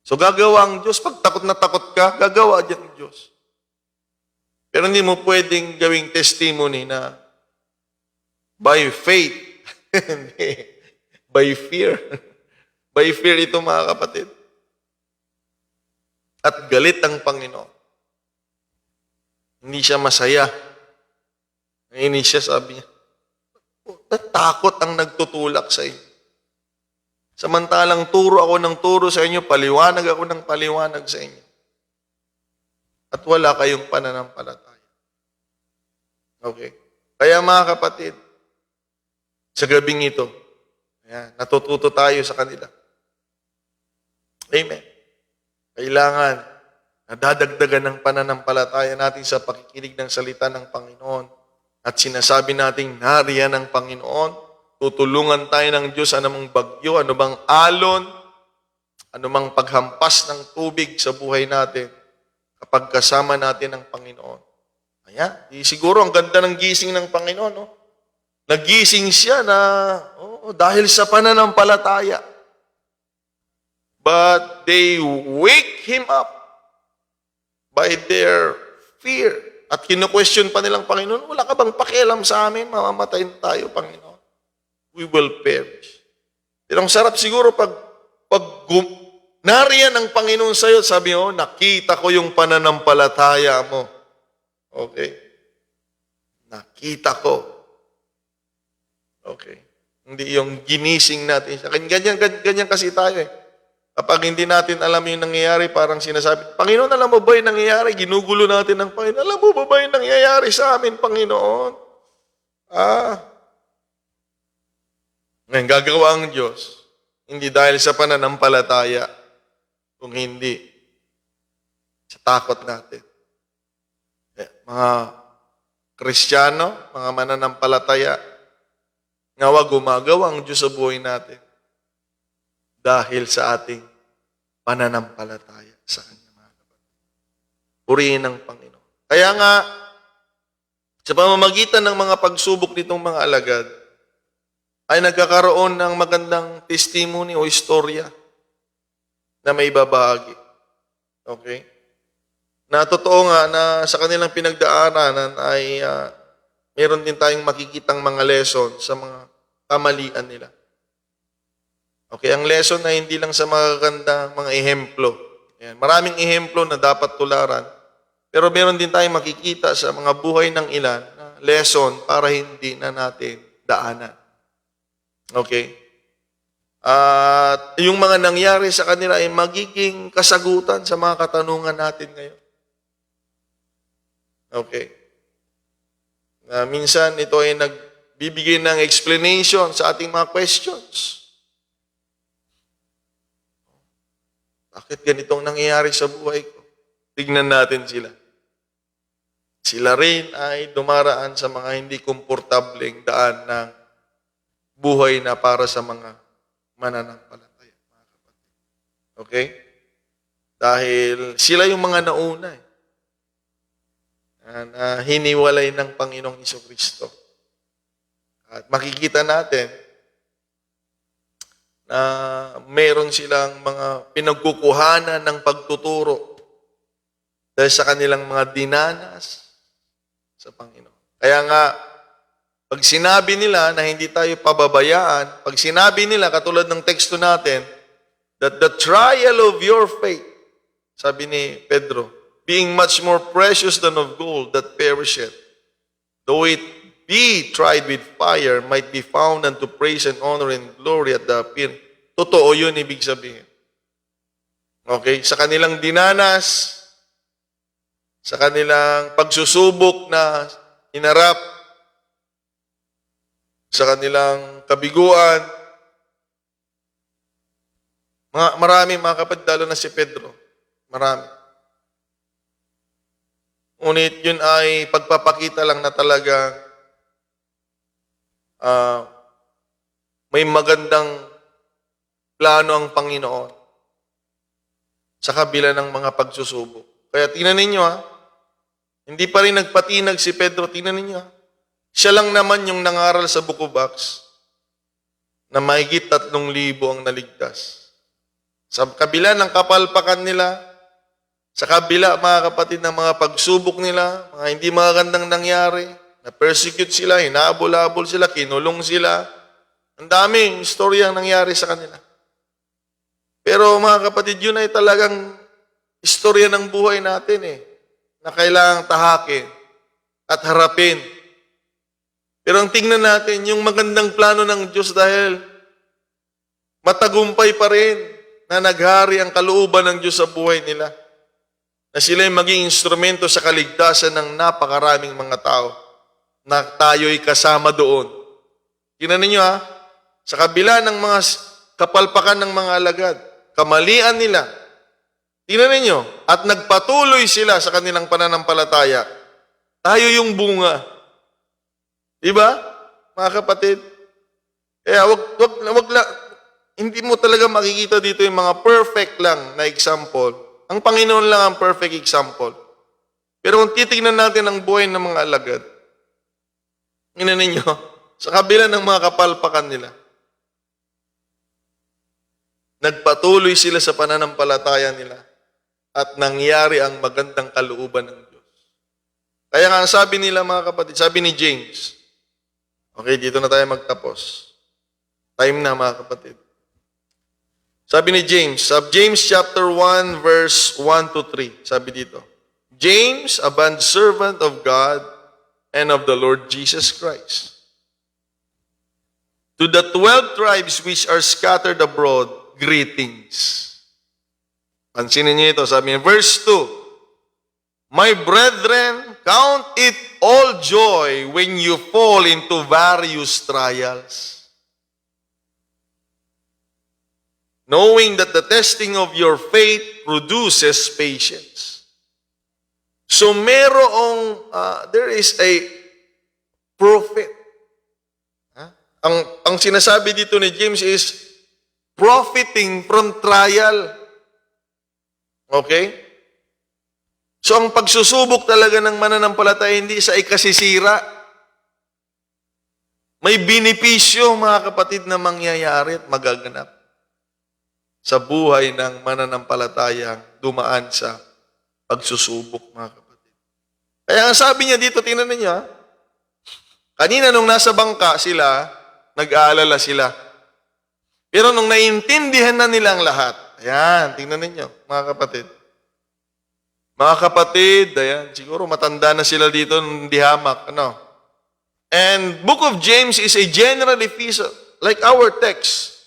So gagawa ang Diyos. Pag takot na takot ka, gagawa dyan ang Diyos. Pero hindi mo pwedeng gawing testimony na by faith. Hindi. By fear. By fear ito, mga kapatid. At galit ang Panginoon. Hindi siya masaya. Nainis siya, sabi niya. Takot ang nagtutulak sa inyo. Samantalang turo ako ng turo sa inyo, paliwanag ako ng paliwanag sa inyo. At wala kayong pananampalataya. Okay? Kaya mga kapatid, sa gabing ito, natututo tayo sa kanila. Amen. Kailangan na dadagdagan ng pananampalataya natin sa pakikinig ng salita ng Panginoon. At sinasabi natin, nariyan ang Panginoon, tutulungan tayo ng Diyos, anumang bagyo, anumang alon, anumang paghampas ng tubig sa buhay natin, kapag kasama natin ang Panginoon. Ayan, siguro ang ganda ng gising ng Panginoon, no? Nagising siya na, dahil sa pananampalataya. But they wake him up by their fear. At kinu-question pa nilang Panginoon, wala ka bang pakialam sa amin? Mamamatay tayo, Panginoon. We will perish. Pero ang sarap siguro pag nariyan ang Panginoon sa'yo, sabi mo, nakita ko yung pananampalataya mo. Okay? Nakita ko. Okay. Hindi yung ginising natin siya. Ganyan kasi tayo eh. Kapag hindi natin alam yung nangyayari, parang sinasabi, Panginoon, alam mo ba yung nangyayari? Ginugulo natin ng Panginoon. Alam mo ba yung nangyayari sa amin, Panginoon? Ngayon, gagawa ang Diyos, hindi dahil sa pananampalataya, kung hindi sa takot natin. Mga Kristiyano, mga mananampalataya, ngawa gumagawa ang Diyos sa buhay natin dahil sa ating pananampalataya sa Kanya, mga kapatid. Purihin ang Panginoon. Kaya nga, sa pamamagitan ng mga pagsubok nitong mga alagad, ay nagkakaroon ng magandang testimony o istorya na may babahagi. Okay? Na totoo nga na sa kanilang pinagdaanan ay meron din tayong makikitang mga lesson sa mga kamalian nila. Okay, ang lesson na hindi lang sa magagandang mga ehemplo. Ayan, maraming ehemplo na dapat tularan. Pero meron din tayong makikita sa mga buhay ng ilan na lesson para hindi na natin daanan. Okay? At yung mga nangyari sa kanila ay magiging kasagutan sa mga katanungan natin ngayon. Okay? Minsan ito ay nagbibigay ng explanation sa ating mga questions. Bakit ganitong nangyayari sa buhay ko? Tignan natin sila. Sila rin ay dumaraan sa mga hindi komportableng daan ng buhay na para sa mga mananampalataya. Okay? Dahil sila yung mga nauna na hiniwalay ng Panginoong Jesucristo. At makikita natin na meron silang mga pinagkukuhanan ng pagtuturo dahil sa kanilang mga dinanas sa Panginoon. Kaya nga, Pag sinabi nila na hindi tayo pababayaan, pag sinabi nila, katulad ng teksto natin, that the trial of your faith, sabi ni Pedro, being much more precious than of gold that perisheth, though it be tried with fire, might be found unto praise and honor and glory at the appearing. Totoo yun, ibig sabihin. Okay? Sa kanilang dinanas, sa kanilang pagsusubok na inarap, sa kanilang kabiguan, marami mga kapatid, lalo na si Pedro. Marami. Ngunit yun ay pagpapakita lang na talaga may magandang plano ang Panginoon sa kabila ng mga pagsusubok. Kaya tingnan ninyo hindi pa rin nagpatinag si Pedro, tingnan ninyo siya lang naman yung nangaral sa Book of Acts na mahigit 3,000 ang naligtas. Sa kabila ng kapalpakan nila, sa kabila, mga kapatid, ng mga pagsubok nila, mga hindi magandang nangyari, na-persecute sila, hinabol-habol sila, kinulong sila. Ang daming istorya ang nangyari sa kanila. Pero mga kapatid, yun ay talagang istorya ng buhay natin na kailangang tahakin at harapin. Pero ang tingnan natin, yung magandang plano ng Diyos dahil matagumpay pa rin na naghari ang kalooban ng Diyos sa buhay nila. Na sila ay maging instrumento sa kaligtasan ng napakaraming mga tao na tayo'y kasama doon. Tingnan ninyo sa kabila ng mga kapalpakan ng mga alagad, kamalian nila, tingnan ninyo, at nagpatuloy sila sa kanilang pananampalataya, tayo yung bunga. Diba, mga kapatid? Kaya hindi mo talaga makikita dito yung mga perfect lang na example. Ang Panginoon lang ang perfect example. Pero kung titignan natin ang buhay ng mga alagad, tingnan ninyo, sa kabila ng mga kapalpakan nila, nagpatuloy sila sa pananampalataya nila at nangyari ang magandang kalooban ng Diyos. Kaya nga sabi nila mga kapatid, sabi ni James, okay, dito na tayo magtapos. Time na mga kapatid. Sabi ni James, sa James chapter 1 verse 1 to 3, sabi dito, James, a bondservant of God and of the Lord Jesus Christ, to the 12 tribes which are scattered abroad, greetings. Pansinin niyo ito, sabi niya, verse 2, my brethren, count it all joy when you fall into various trials, knowing that the testing of your faith produces patience. So there is a prophet. Ang sinasabi dito ni James is profiting from trial. Okay? So ang pagsusubok talaga ng mananampalataya hindi sa ikasisira. May benepisyo, mga kapatid, na mangyayari at magaganap sa buhay ng mananampalatayang dumaan sa pagsusubok, mga kapatid. Kaya ang sabi niya dito, tingnan ninyo, kanina nung nasa bangka sila, nag-aalala sila. Pero nung naiintindihan na nila ang lahat, ayan, tingnan ninyo, mga kapatid. Mga kapatid, ayan, siguro matanda na sila dito, hindi hamak, And Book of James is a general epistle, like our text.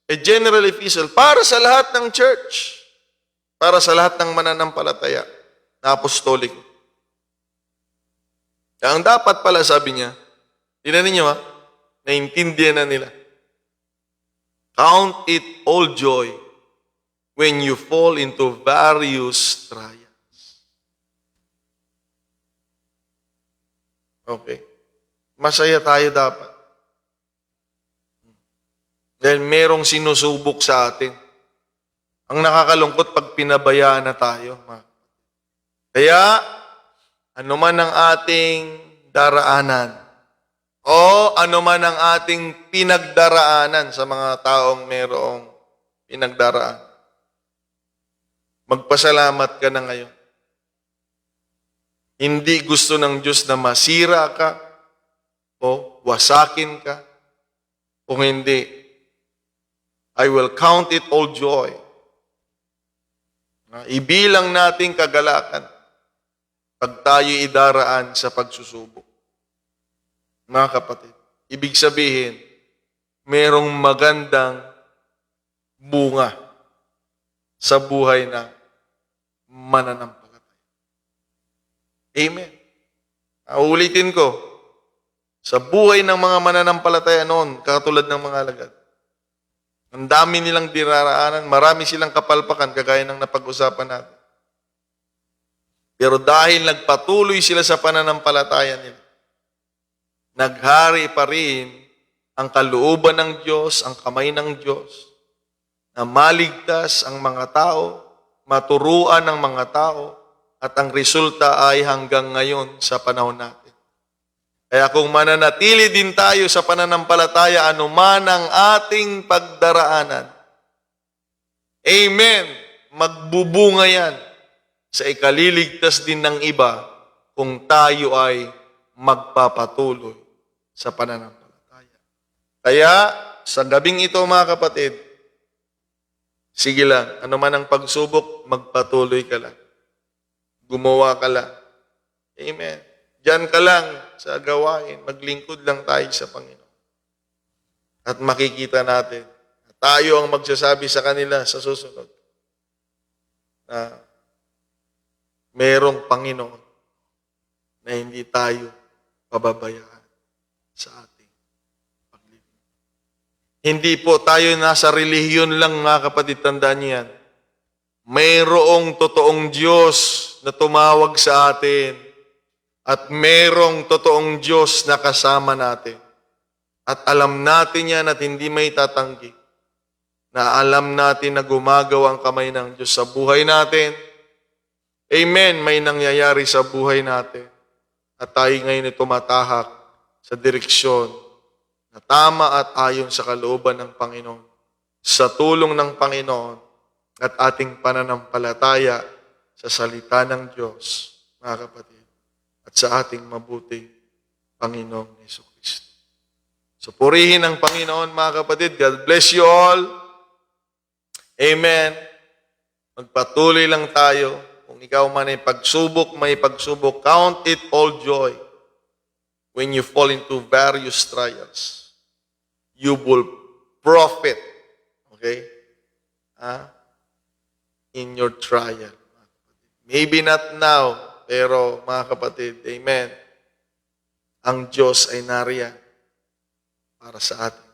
A general epistle para sa lahat ng church, para sa lahat ng mananampalataya na apostolik. Ang dapat pala, sabi niya, tingnan ninyo naintindihan na nila. Count it all joy when you fall into various trials. Okay. Masaya tayo dapat. Dahil merong sinusubok sa atin. Ang nakakalungkot pag pinabayaan na tayo. Kaya, ano man ang ating daraanan, o ano man ang ating pinagdaraanan sa mga taong merong pinagdaraan, magpasalamat ka na ngayon. Hindi gusto ng Diyos na masira ka o o wasakin ka. Kung hindi, I will count it all joy. Ibilang nating kagalakan pag tayo idaraan sa pagsusubok. Mga kapatid, ibig sabihin, merong magandang bunga sa buhay na mananampalataya. Amen. Ulitin ko, sa buhay ng mga mananampalataya noon, katulad ng mga alagad, ang dami nilang dinaraanan, marami silang kapalpakan, kagaya ng napag-usapan natin. Pero dahil nagpatuloy sila sa pananampalataya nila, naghari pa rin ang kalooban ng Diyos, ang kamay ng Diyos, na maligtas ang mga tao, maturuan ng mga tao, at ang resulta ay hanggang ngayon sa panahon natin. Kaya kung mananatili din tayo sa pananampalataya, anuman ang ating pagdaraanan, amen, magbubunga yan sa ikaliligtas din ng iba kung tayo ay magpapatuloy sa pananampalataya. Kaya, sa gabing ito mga kapatid, sige lang, anuman ang pagsubok, magpatuloy ka lang. Gumawa ka lang. Amen. Diyan ka lang sa gawain, maglingkod lang tayo sa Panginoon. At makikita natin, tayo ang magsasabi sa kanila sa susunod na merong Panginoon na hindi tayo pababayaan sa ating paglilingkod. Hindi po tayo nasa relihiyon lang, mga kapatid, tandaan niyo yan. Mayroong totoong Diyos na tumawag sa atin. At merong totoong Diyos na kasama natin. At alam natin yan at hindi may tatanggi. Na alam natin na gumagawa ang kamay ng Diyos sa buhay natin. Amen, may nangyayari sa buhay natin. At tayo ngayon ay tumatahak sa direksyon na tama at ayon sa kalooban ng Panginoon. Sa tulong ng Panginoon at ating pananampalataya sa salita ng Diyos, mga kapatid. At sa ating mabuting Panginoong Jesucristo. So purihin ang Panginoon, mga kapatid. God bless you all. Amen. Magpatuloy lang tayo. Kung ikaw man ay pagsubok, may pagsubok, count it all joy when you fall into various trials. You will profit, okay, in your trial. Maybe not now, pero mga kapatid, amen, ang Diyos ay nariyan para sa atin.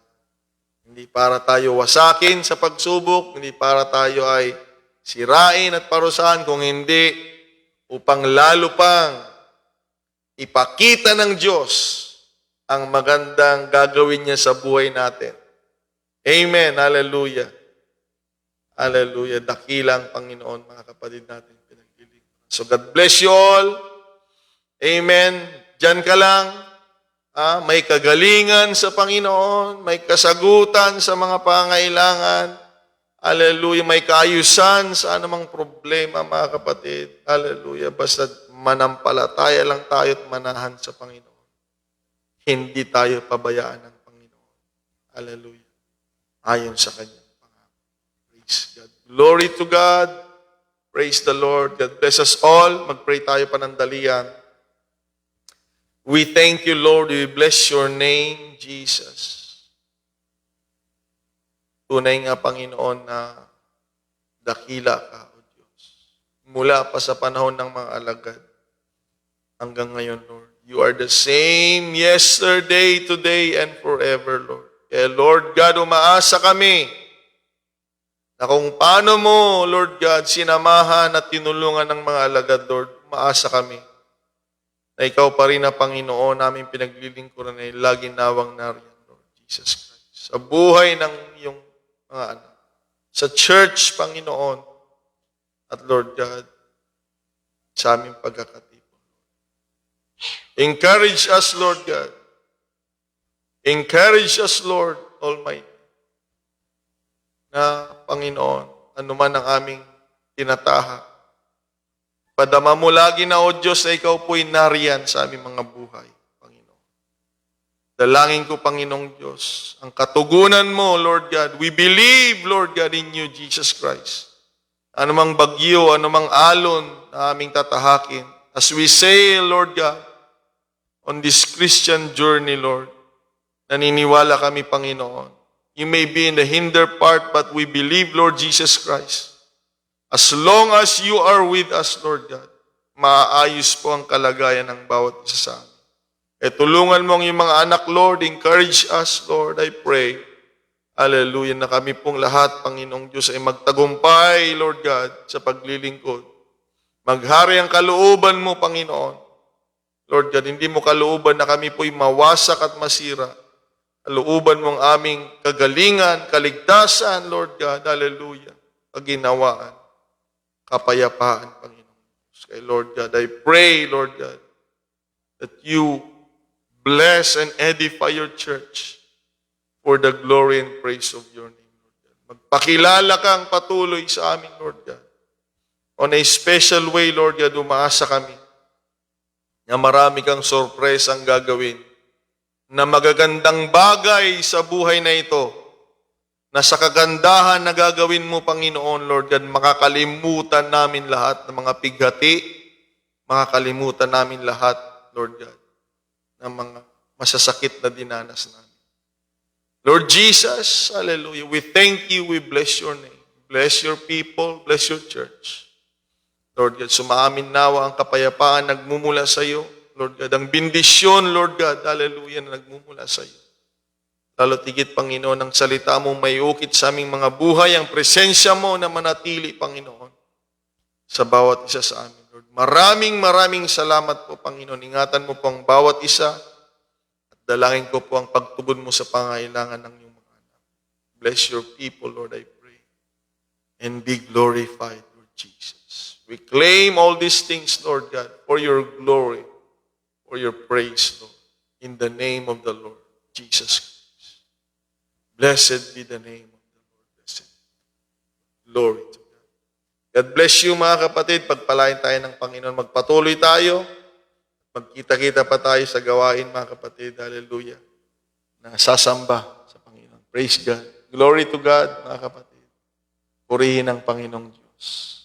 Hindi para tayo wasakin sa pagsubok, hindi para tayo ay sirain at parusahan, kung hindi upang lalo pang ipakita ng Diyos ang magandang gagawin niya sa buhay natin. Amen. Hallelujah. Hallelujah. Dakilang Panginoon, mga kapatid natin. So God bless you all. Amen. Diyan ka lang. May kagalingan sa Panginoon. May kasagutan sa mga pangailangan. Hallelujah. May kaayusan sa anumang problema, mga kapatid. Hallelujah. Basta manampalataya lang tayo at manahan sa Panginoon. Hindi tayo pabayaan ng Panginoon. Hallelujah. Ayon sa kanyang pangako. Praise God. Glory to God. Praise the Lord. God bless us all. Mag-pray tayo panandalian. We thank you, Lord. We bless your name, Jesus. Tunay nga, Panginoon, na dakila ka, O Diyos. Mula pa sa panahon ng mga alagad hanggang ngayon, Lord. You are the same yesterday, today, and forever, Lord. Kaya, Lord God, umaasa kami na kung paano mo, Lord God, sinamahan at tinulungan ng mga alagad, Lord, umaasa kami na ikaw pa rin na Panginoon namin pinaglilingkuran ay lagi nawang nariyan, Lord Jesus Christ. Sa buhay ng iyong mga anak. Sa church, Panginoon, at Lord God, sa aming pagkakatipon. Encourage us, Lord God. Encourage us, Lord Almighty. Na, Panginoon, anuman ang aming tinatahak. Padama mo lagi na, O Diyos, na ikaw po'y nariyan sa aming mga buhay, Panginoon. Dalangin ko, Panginoong Diyos, ang katugunan mo, Lord God. We believe, Lord God, in you, Jesus Christ. Anumang bagyo, anumang alon na aming tatahakin. As we sail, Lord God, on this Christian journey, Lord, naniniwala kami, Panginoon. You may be in the hinder part, but we believe, Lord Jesus Christ. As long as you are with us, Lord God, maaayos po ang kalagayan ng bawat isa sa amin. Tulungan mo ang iyong mga anak, Lord. Encourage us, Lord, I pray. Hallelujah, na kami pong lahat, Panginoong Diyos, ay magtagumpay, Lord God, sa paglilingkod. Maghari ang kalooban mo, Panginoon. Lord God, hindi mo kalooban na kami po'y mawasak at masira. Kalooban mo ang aming kagalingan, kaligtasan, Lord God, hallelujah, kaginawaan, kapayapaan, Panginoon Diyos. Kay Lord God, I pray, Lord God, that you bless and edify your church for the glory and praise of your name, Lord God. Magpakilala kang patuloy sa amin, Lord God. On a special way, Lord God, umaasa kami na marami kang sorpresang gagawin, na magagandang bagay sa buhay na ito, na sa kagandahan na gagawin mo, Panginoon, Lord God, makakalimutan namin lahat ng mga pighati, makakalimutan namin lahat, Lord God, ng mga masasakit na dinanas namin. Lord Jesus, hallelujah, we thank you, we bless your name. Bless your people, bless your church. Lord God, sumaamin nawa ang kapayapaan nagmumula sa iyo. Lord God, ang bendisyon, Lord God, hallelujah, na nagmumula sa iyo. Lalo tigit, Panginoon, ang salita mo may ukit sa aming mga buhay, ang presensya mo na manatili, Panginoon, sa bawat isa sa amin, Lord. Maraming salamat po, Panginoon. Ingatan mo po ang bawat isa at dalangin ko po ang pagtugon mo sa pangailangan ng iyong mga anak. Bless your people, Lord, I pray. And be glorified, Lord Jesus. We claim all these things, Lord God, for your glory, for your praise, Lord, in the name of the Lord Jesus Christ. Blessed be the name of the Lord. Blessed. Glory to God. God bless you, mga kapatid. Pagpalain tayo ng Panginoon. Magpatuloy tayo. Magkita-kita pa tayo sa gawain, mga kapatid. Hallelujah. Na sasamba sa Panginoon. Praise God. Glory to God, mga kapatid. Purihin ang Panginoong Diyos.